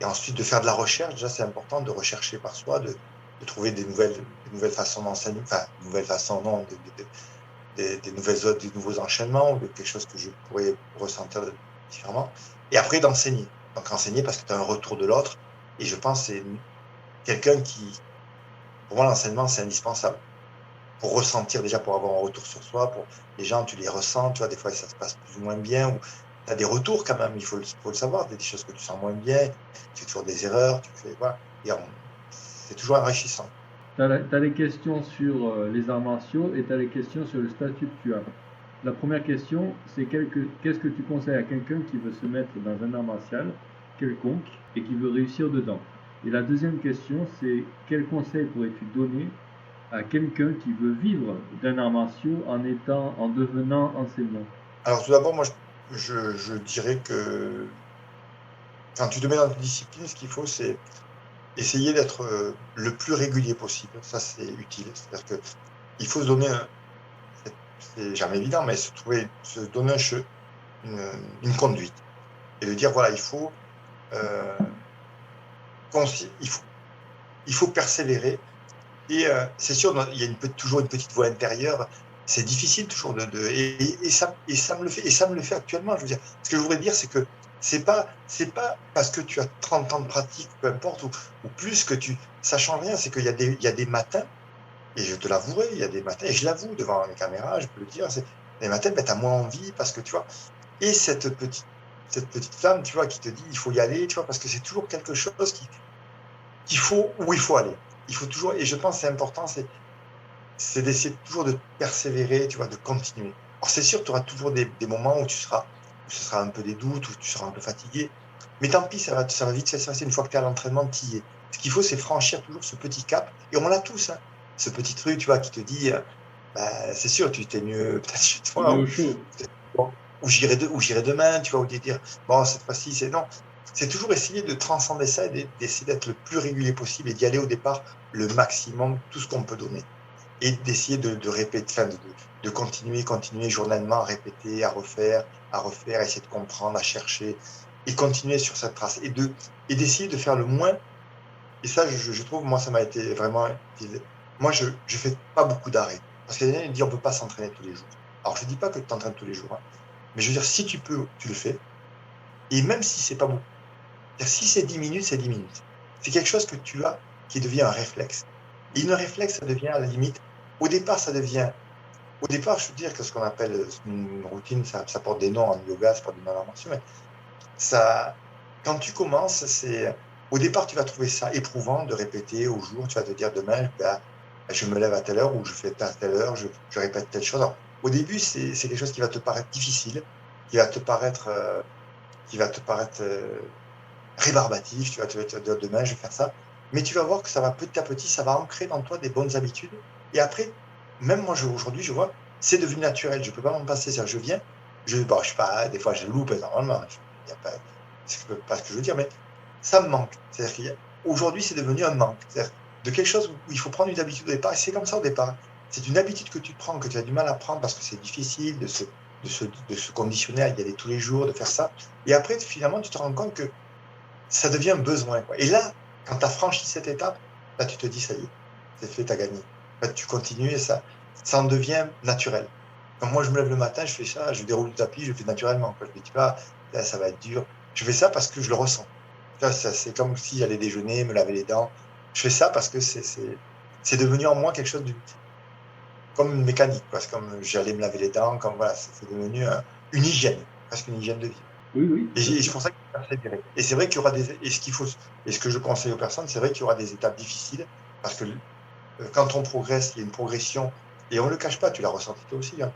Et ensuite de faire de la recherche, déjà c'est important de rechercher par soi, de trouver des nouvelles façons d'enseigner, enfin, nouvelles façons, non, des des nouveaux enchaînements ou de quelque chose que je pourrais ressentir différemment. Et après d'enseigner. Donc enseigner parce que tu as un retour de l'autre. Et je pense que c'est quelqu'un pour moi, l'enseignement, c'est indispensable. Pour ressentir déjà, pour avoir un retour sur soi, pour les gens, tu les ressens, tu vois, des fois ça se passe plus ou moins bien, ou tu as des retours quand même, il faut le savoir, des choses que tu sens moins bien, tu fais toujours des erreurs, voilà. Et c'est toujours enrichissant. Tu as les questions sur les arts martiaux et tu as les questions sur le statut que tu as. La première question, c'est qu'est-ce que tu conseilles à quelqu'un qui veut se mettre dans un art martial quelconque et qui veut réussir dedans. Et la deuxième question, c'est quel conseil pourrais-tu donner à quelqu'un qui veut vivre d'un art martiaux en devenant enseignant? Alors tout d'abord, moi, je dirais que quand tu te mets dans une discipline, ce qu'il faut, c'est essayer d'être le plus régulier possible. Ça, c'est utile. C'est-à-dire que il faut se donner c'est jamais évident, mais se donner une conduite et de dire, voilà, euh, il faut, il faut persévérer. Et c'est sûr, il y a toujours une petite voix intérieure. C'est difficile toujours et ça me le fait actuellement. Je veux dire, ce que je voudrais dire, c'est que c'est pas parce que tu as 30 ans de pratique, peu importe, ou plus ça change rien. C'est qu'il y a des matins, et je te l'avouerai, il y a des matins, et je l'avoue devant les caméras, je peux le dire, c'est des matins, ben, tu as moins envie parce que tu vois, et cette petite femme, tu vois, qui te dit, il faut y aller, tu vois, parce que c'est toujours quelque chose où il faut aller. Il faut toujours, et je pense que c'est important, c'est d'essayer toujours de persévérer, tu vois, de continuer. Alors c'est sûr, tu auras toujours des moments où ce sera un peu des doutes, où tu seras un peu fatigué, mais tant pis, ça va vite se passer une fois que tu es à l'entraînement, tu y es. Ce qu'il faut, c'est franchir toujours ce petit cap, et on l'a tous, hein, ce petit truc, tu vois, qui te dit, bah, c'est sûr, tu t'es mieux peut-être chez Tu toi, mets au ou, chaud. bon, ou j'irai demain, tu vois, ou de dire, bon, cette fois-ci, c'est non. C'est toujours essayer de transcender ça et d'essayer d'être le plus régulier possible et d'y aller au départ le maximum, tout ce qu'on peut donner et d'essayer de répéter, enfin, de continuer journellement à répéter, à refaire, à essayer de comprendre, à chercher, et continuer sur cette trace, et d'essayer de faire le moins. Et ça, je trouve, moi, ça m'a été vraiment utile. Moi, je fais pas beaucoup d'arrêts. Parce qu'il y a des gens qui disent, on peut pas s'entraîner tous les jours. Alors, je dis pas que tu t'entraînes tous les jours, hein, mais je veux dire, si tu peux, tu le fais. Et même si c'est pas beaucoup, c'est-à-dire, si c'est 10 minutes, c'est 10 minutes. C'est quelque chose que tu as qui devient un réflexe. Et une réflexe, ça devient à la limite, au départ, ça devient au départ, je veux dire que ce qu'on appelle une routine, ça porte des noms en yoga, ça porte des noms en martiaux, mais ça, quand tu commences, au départ, tu vas trouver ça éprouvant de répéter au jour. Tu vas te dire demain, bah, je me lève à telle heure ou je fais à telle heure, je répète telle chose. Alors, au début, c'est quelque chose qui va te paraître difficile, qui va te paraître, euh, qui va te paraître rébarbatif. Tu vas te dire demain, je vais faire ça. Mais tu vas voir que ça va petit à petit, ça va ancrer dans toi des bonnes habitudes. Et après, même moi, aujourd'hui, je vois, c'est devenu naturel. Je ne peux pas m'en passer. C'est-à-dire, je viens, bon, je sais pas, des fois, je loupe, normalement. Il y a pas, c'est pas ce que je veux dire, mais ça me manque. C'est-à-dire qu'aujourd'hui, c'est devenu un manque. C'est-à-dire de quelque chose où il faut prendre une habitude au départ. Et c'est comme ça au départ. C'est une habitude que tu prends, que tu as du mal à prendre parce que c'est difficile de se conditionner à y aller tous les jours, de faire ça. Et après, finalement, tu te rends compte que ça devient un besoin, quoi. Et là, quand tu as franchi cette étape, là, tu te dis, ça y est, c'est fait, tu as gagné. En fait, tu continues et ça en devient naturel. Quand moi, je me lève le matin, je fais ça, je déroule le tapis, je le fais naturellement, quoi. Je me dis pas, là, ça va être dur. Je fais ça parce que je le ressens. Tu vois, c'est comme si j'allais déjeuner, me laver les dents. Je fais ça parce que c'est devenu en moi quelque chose comme une mécanique, quoi. C'est comme j'allais me laver les dents, comme voilà, c'est devenu une hygiène, presque une hygiène de vie. Oui, oui, Et, tout à c'est fait. pour ça qu'il faut persévérer. Et c'est vrai qu'il y aura et ce qu'il faut, et ce que je conseille aux personnes, c'est vrai qu'il y aura des étapes difficiles, parce que quand on progresse, il y a une progression, et on ne le cache pas, tu l'as ressenti toi aussi, hein,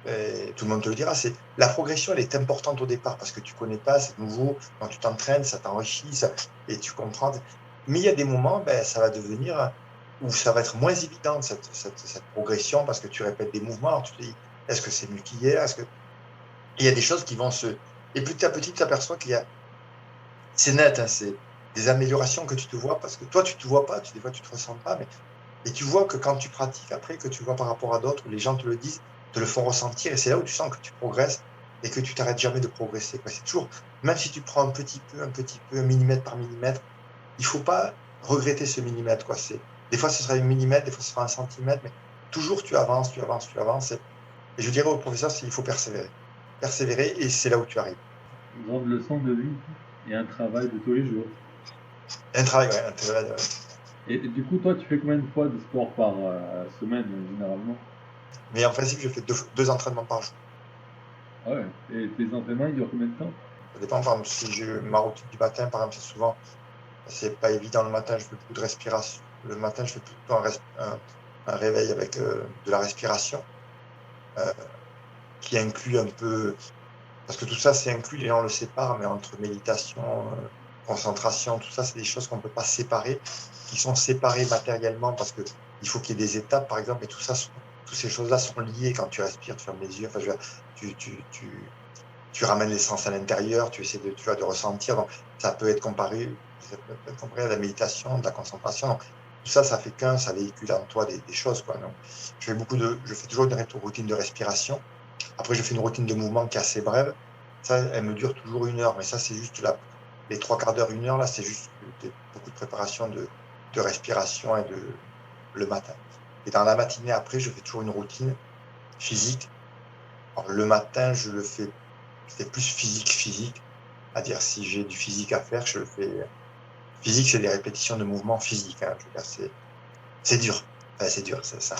et tout le monde te le dira, c'est la progression, elle est importante au départ, parce que tu connais pas, c'est nouveau, quand tu t'entraînes, ça t'enrichit, et tu comprends. Mais il y a des moments, ben, ça va devenir, où ça va être moins évident, cette progression, parce que tu répètes des mouvements, alors tu te dis, est-ce que c'est mieux qu'hier? Est-ce que... Et il y a des choses qui vont se... Et petit à petit, tu t'aperçois qu'il y a c'est net, hein, c'est des améliorations que tu te vois parce que toi, tu te vois pas, des fois, tu te ressens pas, mais et tu vois que quand tu pratiques après, que tu vois par rapport à d'autres, où les gens te le disent, te le font ressentir, et c'est là où tu sens que tu progresses et que tu t'arrêtes jamais de progresser, quoi. C'est toujours, même si tu prends un petit peu, millimètre par millimètre, il faut pas regretter ce millimètre, quoi. Des fois, ce sera un millimètre, des fois, ce sera un centimètre, mais toujours tu avances, tu avances, tu avances. Et je dirais au professeur, il faut persévérer. Persévérer, et c'est là où tu arrives. Une grande leçon de vie et un travail de tous les jours. Un travail, ouais, un travail, Et du coup, toi, tu fais combien de fois de sport par semaine, généralement? mais en principe, je fais deux entraînements par jour. Ah ouais. Et tes entraînements, ils durent combien de temps? Ça dépend, par exemple, si j'ai ma routine du matin, par exemple, c'est souvent, c'est pas évident le matin, je fais beaucoup de respiration. Le matin, je fais plutôt un réveil avec de la respiration, euh, qui inclut un peu, parce que tout ça, c'est inclus, les gens le séparent, mais entre méditation, concentration, tout ça, c'est des choses qu'on ne peut pas séparer, qui sont séparées matériellement, parce que il faut qu'il y ait des étapes, par exemple, et tout ça, toutes ces choses-là sont liées quand tu respires, tu fermes les yeux, enfin, tu ramènes l'essence à l'intérieur, tu essaies tu vois, de ressentir. Donc, ça peut être comparé à la méditation, de la concentration. Donc, tout ça, ça fait qu'un, ça véhicule en toi des choses, quoi. Donc, je fais toujours une routine de respiration. Après, je fais une routine de mouvement qui est assez brève. Ça, elle me dure toujours 1 heure, mais ça, c'est juste les trois quarts d'heure, 1 heure, là, c'est juste beaucoup de préparation de respiration le matin. Et dans la matinée, après, je fais toujours une routine physique. Alors, le matin, c'est plus physique. C'est-à-dire, si j'ai du physique à faire, je le fais. Physique, c'est des répétitions de mouvements physiques, hein. Je veux dire, c'est dur. Enfin, c'est dur, c'est ça.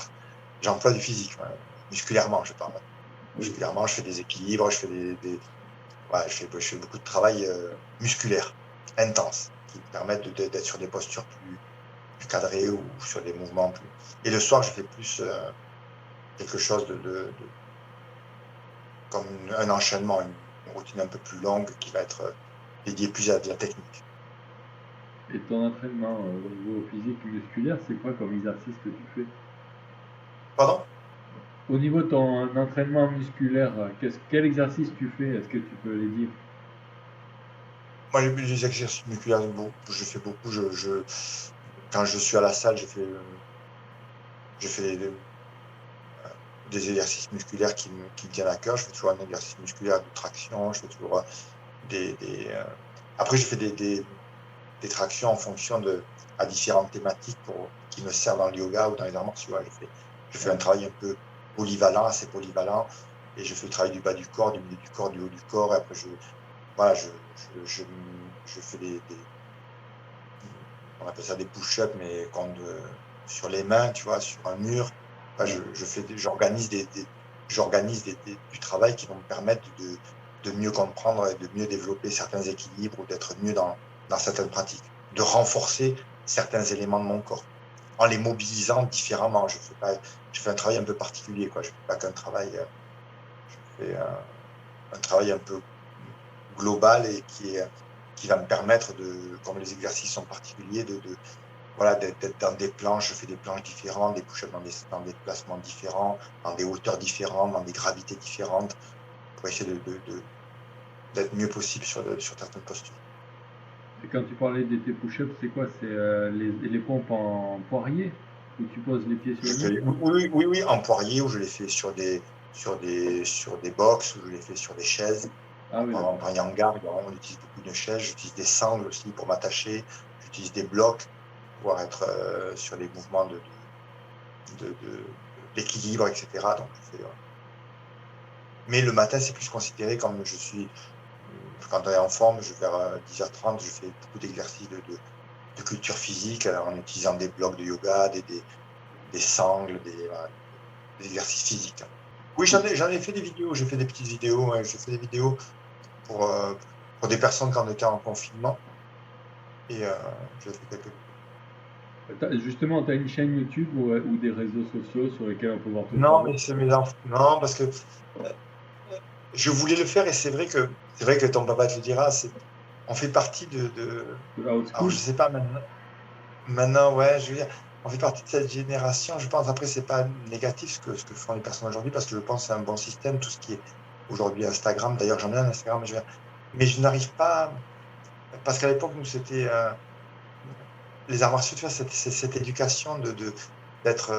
J'emploie du physique, ouais. Musculairement, je parle. Oui. Musculairement, je fais des équilibres, ouais, je fais beaucoup de travail musculaire, intense, qui me permettent d'être sur des postures plus cadrées ou sur des mouvements plus. Et le soir, je fais plus quelque chose comme un enchaînement, une routine un peu plus longue qui va être dédiée plus à de la technique. Et ton entraînement au niveau physique et musculaire, c'est quoi comme exercice que tu fais? Pardon? Au niveau de ton entraînement musculaire, quel exercice tu fais? Est-ce que tu peux les dire? Moi, j'ai des exercices musculaires, je fais beaucoup. Quand je suis à la salle, je fais des exercices musculaires qui me tiennent à cœur. Je fais toujours un exercice musculaire de traction. Je fais toujours des après, je fais des tractions en fonction à différentes thématiques qui me servent dans le yoga ou dans les arts martiaux. Je fais un travail un peu polyvalent, assez polyvalent, et je fais le travail du bas du corps, du milieu du corps, du haut du corps, et après, voilà, je fais on appelle ça des push-ups, mais sur les mains, tu vois, sur un mur. Enfin, Ouais. j'organise du travail qui vont me permettre de mieux comprendre et de mieux développer certains équilibres ou d'être mieux dans certaines pratiques, de renforcer certains éléments de mon corps en les mobilisant différemment. Je fais un travail un peu particulier, quoi. Je fais pas qu'un travail, je fais un travail un peu global et qui va me permettre comme les exercices sont particuliers, voilà, d'être dans des planches. Je fais des planches différentes, des push-ups dans des placements différents, dans des hauteurs différentes, dans des gravités différentes, pour essayer d'être mieux possible sur certaines postures. Et quand tu parlais de tes push-ups, c'est quoi? C'est les pompes en poirier? Où tu poses les pieds sur Je les fais, muscles? oui, en poirier, ou je les fais sur des box, ou je les fais sur des chaises. Ah oui, Par d'accord. exemple, en hangar, on utilise beaucoup de chaises, j'utilise des sangles aussi pour m'attacher, j'utilise des blocs pour pouvoir être sur les mouvements d'équilibre, etc. Donc, mais le matin, c'est plus considéré comme je suis, quand on est en forme, vers 10h30, je fais beaucoup d'exercices de culture physique en utilisant des blocs de yoga, des sangles, voilà, des exercices physiques. Oui, j'en ai fait des vidéos, j'ai fait des petites vidéos, ouais, j'ai fait des vidéos pour, euh, pour des personnes quand on était en confinement et j'ai fait quelques vidéos. Justement, tu as une chaîne YouTube ou des réseaux sociaux sur lesquels on peut voir tes Non, travaux? mais c'est mes enfants. Non, parce que je voulais le faire et c'est vrai que ton papa te le dira, on fait partie De la old alors school? je sais pas maintenant, ouais, je veux dire, on fait partie de cette génération, je pense, après, c'est pas négatif ce que font les personnes aujourd'hui, parce que je pense que c'est un bon système, tout ce qui est aujourd'hui Instagram. D'ailleurs, j'en ai un Instagram, mais je n'arrive pas, parce qu'à l'époque, nous, c'était les arts martiaux, tu vois, c'est cette éducation d'être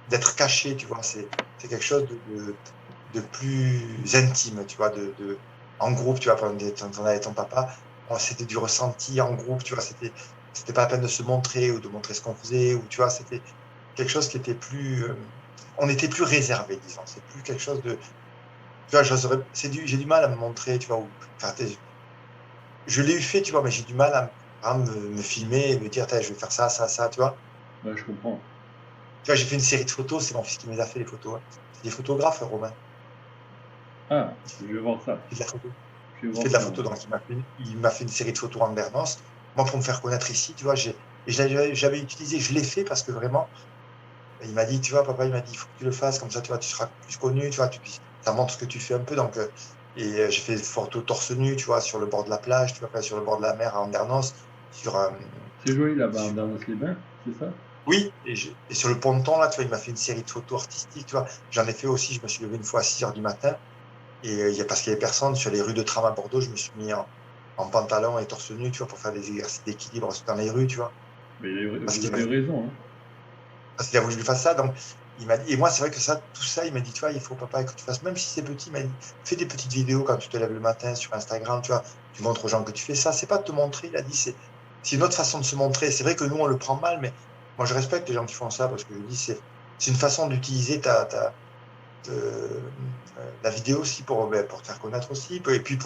d'être caché, tu vois, c'est quelque chose de plus intime, tu vois, en groupe, tu vois, quand on avait ton papa, c'était du ressenti en groupe, tu vois, c'était pas la peine de se montrer ou de montrer ce qu'on faisait, ou tu vois, c'était quelque chose qui était plus, on était plus réservé, disons, c'est plus quelque chose de, tu vois, j'ai du mal à me montrer, tu vois, enfin, je l'ai eu fait, tu vois, mais j'ai du mal à me filmer et me dire, je vais faire ça, ça, ça, tu vois. Ouais, je comprends. Tu vois, j'ai fait une série de photos, c'est mon fils qui me les a fait, les photos, hein. C'est des photographes, Romain. Ah, je vais voir ça. Il fait de la photo. Je vais Il fait voir de la ça. photo, donc il m'a fait une série de photos en Bernos. Moi, pour me faire connaître ici, tu vois, et j'avais utilisé, je l'ai fait parce que vraiment, il m'a dit, tu vois, papa, il m'a dit, il faut que tu le fasses, comme ça, tu vois, tu seras plus connu, tu vois, ça montre ce que tu fais un peu. Donc, j'ai fait des photos torse nu, tu vois, sur le bord de la plage, tu vois, pas sur le bord de la mer à Andernos, sur, C'est joli là-bas, en sur Darnos-les-Bains, c'est ça? oui, et sur le ponton, là, tu vois, il m'a fait une série de photos artistiques, tu vois. J'en ai fait aussi, je me suis levé une fois à 6 heures du matin. Et parce qu'il n'y avait personne, sur les rues de tram à Bordeaux, je me suis mis en pantalon et torse nu, tu vois, pour faire des exercices d'équilibre dans les rues, tu vois. Mais Parce vous qu'il avez raison, hein. parce qu'il a voulu que je fasse ça. Donc, il m'a dit, et moi, c'est vrai que ça, tout ça, il m'a dit, tu vois, il faut, papa, que tu fasses, même si c'est petit, il m'a dit, fais des petites vidéos quand tu te lèves le matin sur Instagram, tu vois, tu montres aux gens que tu fais ça. C'est pas de te montrer, il a dit, c'est une autre façon de se montrer. C'est vrai que nous, on le prend mal, mais moi, je respecte les gens qui font ça parce que je dis, c'est une façon d'utiliser la vidéo aussi pour te faire connaître aussi. Et puis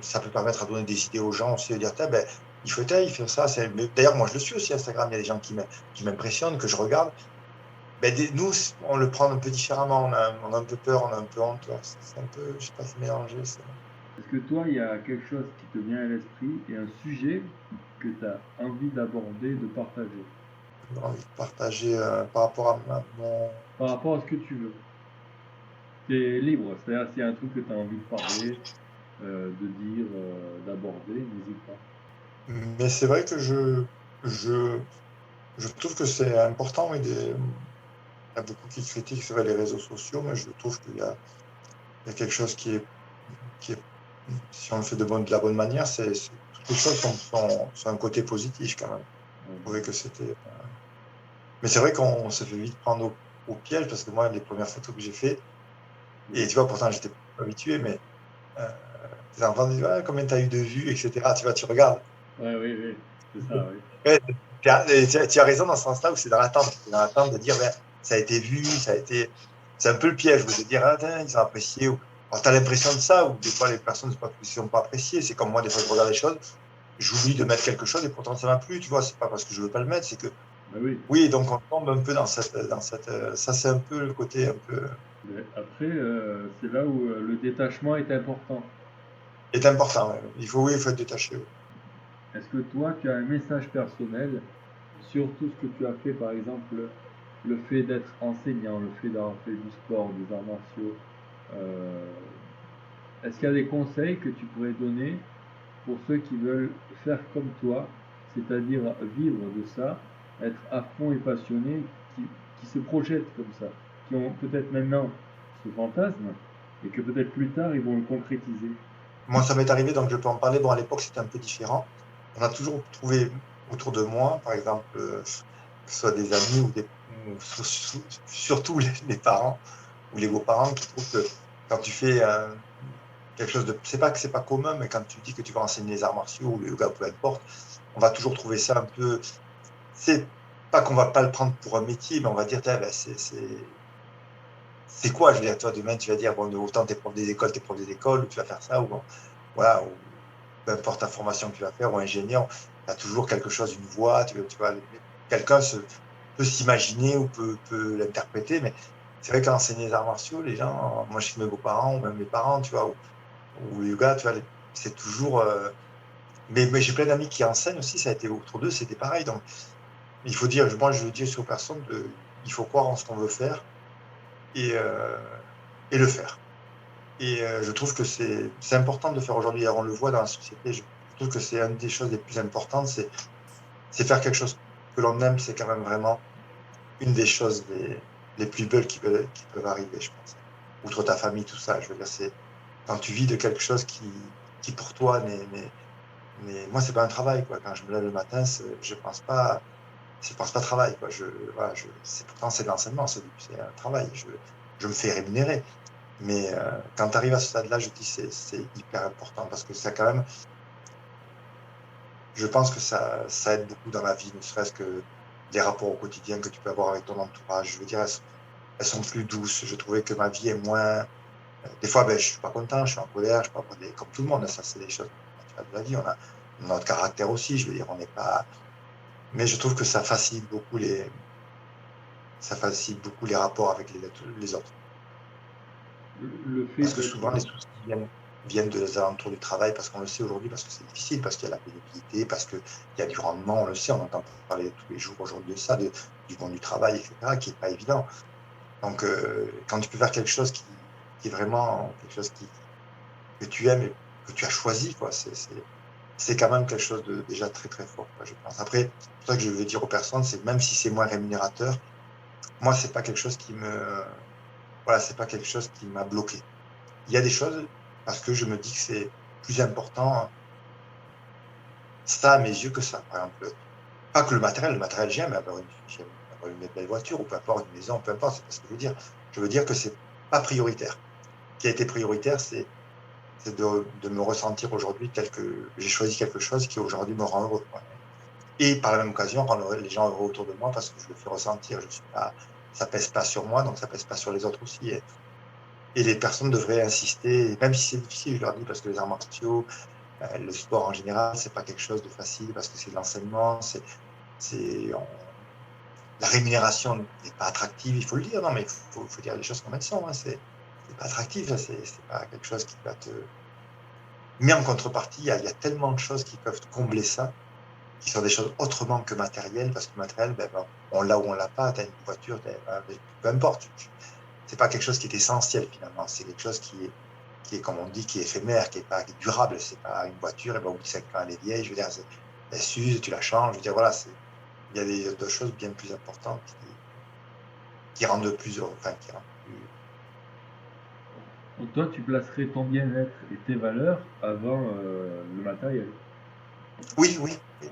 ça peut permettre à donner des idées aux gens aussi, de dire, ben, il fait ça. D'ailleurs, moi, je le suis aussi Instagram. Il y a des gens qui m'impressionnent, que je regarde. Ben, nous, on le prend un peu différemment. On a un peu peur, on a un peu honte. C'est un peu, je sais pas, c'est mélangé. Est-ce que toi, il y a quelque chose qui te vient à l'esprit et un sujet que tu as envie d'aborder, de partager, J'ai envie de partager par rapport à mon. par rapport à ce que tu veux? Tu es libre, c'est-à-dire s'il y a un truc que tu as envie de parler, de dire, d'aborder, n'hésite pas. Mais c'est vrai que je, je trouve que c'est important. Oui, il y a beaucoup qui critiquent sur les réseaux sociaux, mais je trouve il y a quelque chose qui est, si on le fait de la bonne manière, toutes les choses sont un côté positif quand même. Je trouvais que c'était. Mais c'est vrai qu'on se fait vite prendre au piège parce que moi, les premières photos que j'ai fait, et Oui, tu vois, pourtant, j'étais pas habitué, mais euh, les enfants disent, ouais, combien tu as eu de vues, etc. Tu vois, tu regardes. ouais, oui, oui, c'est ça, oui. Ouais, tu as raison dans ce sens-là où c'est dans l'attente. C'est dans l'attente de dire, ouais, ça a été vu, ça a été. C'est un peu le piège, de dire, ah, tiens, ils ont apprécié. Alors, tu as l'impression de ça, ou des fois, les personnes ne sont pas appréciées. C'est comme moi, des fois, je regarde les choses, j'oublie de mettre quelque chose et pourtant, ça m'a plu, tu vois. C'est pas parce que je veux pas le mettre, c'est que. Ben oui. Oui, donc on tombe un peu ça, c'est un peu le côté un peu. Mais après, c'est là où le détachement est important. Est important, ouais. Oui, il faut être détaché. Oui. Est-ce que toi, tu as un message personnel sur tout ce que tu as fait, par exemple, le fait d'être enseignant, le fait d'avoir fait du sport, des arts martiaux, euh, est-ce qu'il y a des conseils que tu pourrais donner pour ceux qui veulent faire comme toi, c'est-à-dire vivre de ça, être à fond et passionné, qui se projettent comme ça, qui ont peut-être maintenant ce fantasme et que peut-être plus tard ils vont le concrétiser? Moi, ça m'est arrivé, donc je peux en parler. Bon, à l'époque, c'était un peu différent. On a toujours trouvé autour de moi, par exemple, que ce soit des amis ou surtout les parents ou les beaux-parents qui trouvent que quand tu fais quelque chose de. C'est pas que c'est pas commun, mais quand tu dis que tu vas enseigner les arts martiaux ou le yoga, peu importe, on va toujours trouver ça un peu. C'est pas qu'on va pas le prendre pour un métier, mais on va dire, ben, c'est quoi? Je veux dire, toi, demain, tu vas dire, bon, autant t'es prof des écoles, ou tu vas faire ça, ou bon, voilà, ou peu importe la formation que tu vas faire, ou ingénieur, tu as toujours quelque chose, une voix, tu vois, quelqu'un peut s'imaginer ou peut l'interpréter, mais c'est vrai qu'enseigner les arts martiaux, les gens, moi, chez mes beaux-parents, ou même mes parents, tu vois, ou le yoga, tu vois, c'est toujours. Mais j'ai plein d'amis qui enseignent aussi, ça a été autour d'eux, c'était pareil. Donc, il faut dire, moi, je dis aux personnes, il faut croire en ce qu'on veut faire et, euh, et le faire. Et je trouve que c'est important de le faire aujourd'hui. Alors, on le voit dans la société, je trouve que c'est une des choses les plus importantes, c'est faire quelque chose que l'on aime, c'est quand même vraiment une des choses les plus belles qui peuvent arriver, je pense. Outre ta famille, tout ça, je veux dire, c'est quand tu vis de quelque chose qui pour toi mais moi, c'est pas un travail, quoi. Quand je me lève le matin, je pense pas travail, quoi. Voilà, pourtant, c'est de l'enseignement, c'est un travail. Je me fais rémunérer. Mais quand tu arrives à ce stade-là, je dis c'est hyper important parce que ça, quand même, je pense que ça aide beaucoup dans la vie, ne serait-ce que les rapports au quotidien que tu peux avoir avec ton entourage. Je veux dire, elles sont plus douces. Je trouvais que ma vie est moins. Des fois, ben, je suis pas content, je suis en colère, je peux avoir comme tout le monde. Ça, c'est des choses naturelles de la vie. On a notre caractère aussi. Je veux dire, on n'est pas. Mais je trouve que ça facilite beaucoup les rapports avec les autres. Le fait Parce que d'être. souvent, les soucis viennent des alentours du travail, parce qu'on le sait aujourd'hui, parce que c'est difficile, parce qu'il y a la pénibilité, parce qu'il y a du rendement, on le sait, on entend parler tous les jours aujourd'hui de ça, du monde du travail, etc., qui n'est pas évident. Donc, quand tu peux faire quelque chose qui est vraiment quelque chose que tu aimes et que tu as choisi, quoi, c'est quand même quelque chose de déjà très, très fort, quoi, je pense. Après, c'est pour ça que je veux dire aux personnes, c'est que même si c'est moins rémunérateur, moi, c'est pas quelque chose voilà, c'est pas quelque chose qui m'a bloqué. Il y a des choses, parce que je me dis que c'est plus important, ça à mes yeux, que ça. Par exemple, pas que le matériel j'aime avoir une belle voiture, ou peu importe, une maison, peu importe, c'est pas ce que je veux dire. Je veux dire que c'est pas prioritaire. Ce qui a été prioritaire, c'est de me ressentir aujourd'hui tel que j'ai choisi quelque chose qui aujourd'hui me rend heureux, quoi. Et par la même occasion, rendre les gens heureux autour de moi parce que je le fais ressentir. Je suis pas, ça pèse pas sur moi, donc ça pèse pas sur les autres aussi. Et les personnes devraient insister, même si c'est difficile, je leur dis, parce que les arts martiaux, le sport en général, c'est pas quelque chose de facile parce que c'est de l'enseignement, c'est, la rémunération n'est pas attractive, il faut le dire, non, mais il faut dire les choses comme elles sont, hein, c'est pas attractif, là, c'est pas quelque chose qui va te. Mais en contrepartie, il y a tellement de choses qui peuvent combler ça, qui sont des choses autrement que matérielles, parce que matériel, ben, on l'a ou on l'a pas, tu as une voiture, peu importe, c'est pas quelque chose qui est essentiel finalement, c'est quelque chose qui est, comme on dit, qui est éphémère, qui est durable, c'est pas une voiture, et ben, au bout de 5 ans, elle est vieille, je veux dire, elle s'use, tu la changes, je veux dire, voilà, il y a d'autres choses bien plus importantes qui rendent plus heureux, enfin, qui rendent plus. Donc toi, tu placerais ton bien-être et tes valeurs avant le matériel. Oui, oui, oui.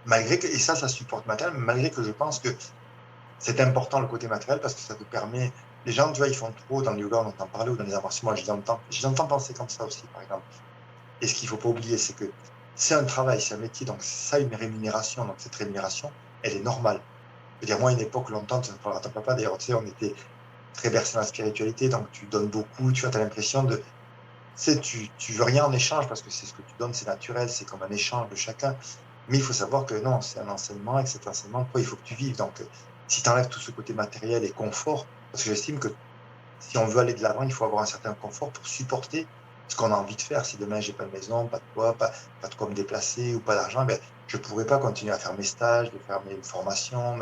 Malgré que, et ça supporte matériel, mais malgré que je pense que c'est important le côté matériel parce que ça te permet. Les gens, tu vois, ils font trop dans le yoga, on entend parler, ou dans les arts martiaux, moi, je les entends penser comme ça aussi, par exemple. Et ce qu'il ne faut pas oublier, c'est que c'est un travail, c'est un métier, donc ça a une rémunération. Donc cette rémunération, elle est normale. Je veux dire, moi, à une époque, longtemps, tu ne parleras ton papa, d'ailleurs, tu sais, on était très bercé dans la spiritualité, donc tu donnes beaucoup, tu vois, as l'impression de. Tu sais, tu veux rien en échange parce que c'est ce que tu donnes, c'est naturel, c'est comme un échange de chacun. Mais il faut savoir que non, c'est un enseignement et que cet enseignement, toi, il faut que tu vives. Donc, si tu enlèves tout ce côté matériel et confort, parce que j'estime que si on veut aller de l'avant, il faut avoir un certain confort pour supporter ce qu'on a envie de faire. Si demain, j'ai pas de maison, pas de toit, pas de quoi me déplacer ou pas d'argent, ben, je ne pourrais pas continuer à faire mes stages, de faire mes formations.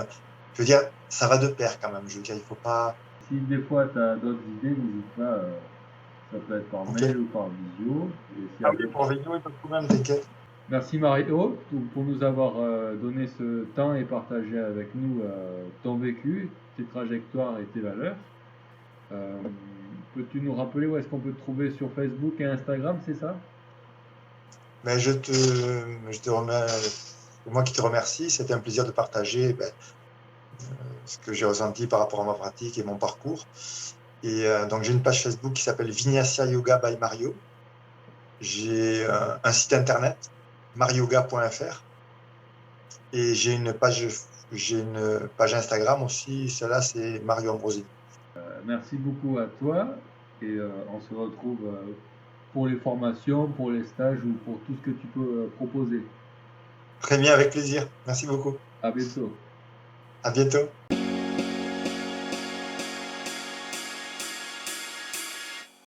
Je veux dire, ça va de pair quand même. Je veux dire, il faut pas. Si des fois tu as d'autres idées, n'hésite pas, ça peut être par Ok. mail ou par visio. Et s'il y Ah a oui, d'autres. pour vidéo, il pas de problème, t'inquiète. Merci Mario pour nous avoir donné ce temps et partagé avec nous ton vécu, tes trajectoires et tes valeurs. Euh, Peux-tu nous rappeler où est-ce qu'on peut te trouver sur Facebook et Instagram, c'est ça? Mais je te remercie. C'est moi qui te remercie. C'était un plaisir de partager, ben, ce que j'ai ressenti par rapport à ma pratique et mon parcours. Et donc j'ai une page Facebook qui s'appelle Vinyasa Yoga by Mario. J'ai un site internet, marioga.fr. Et j'ai une page Instagram aussi. Celle-là, c'est Mario Ambrosini. Merci beaucoup à toi et on se retrouve pour les formations, pour les stages ou pour tout ce que tu peux proposer. Très bien, avec plaisir. Merci beaucoup. À bientôt. À bientôt.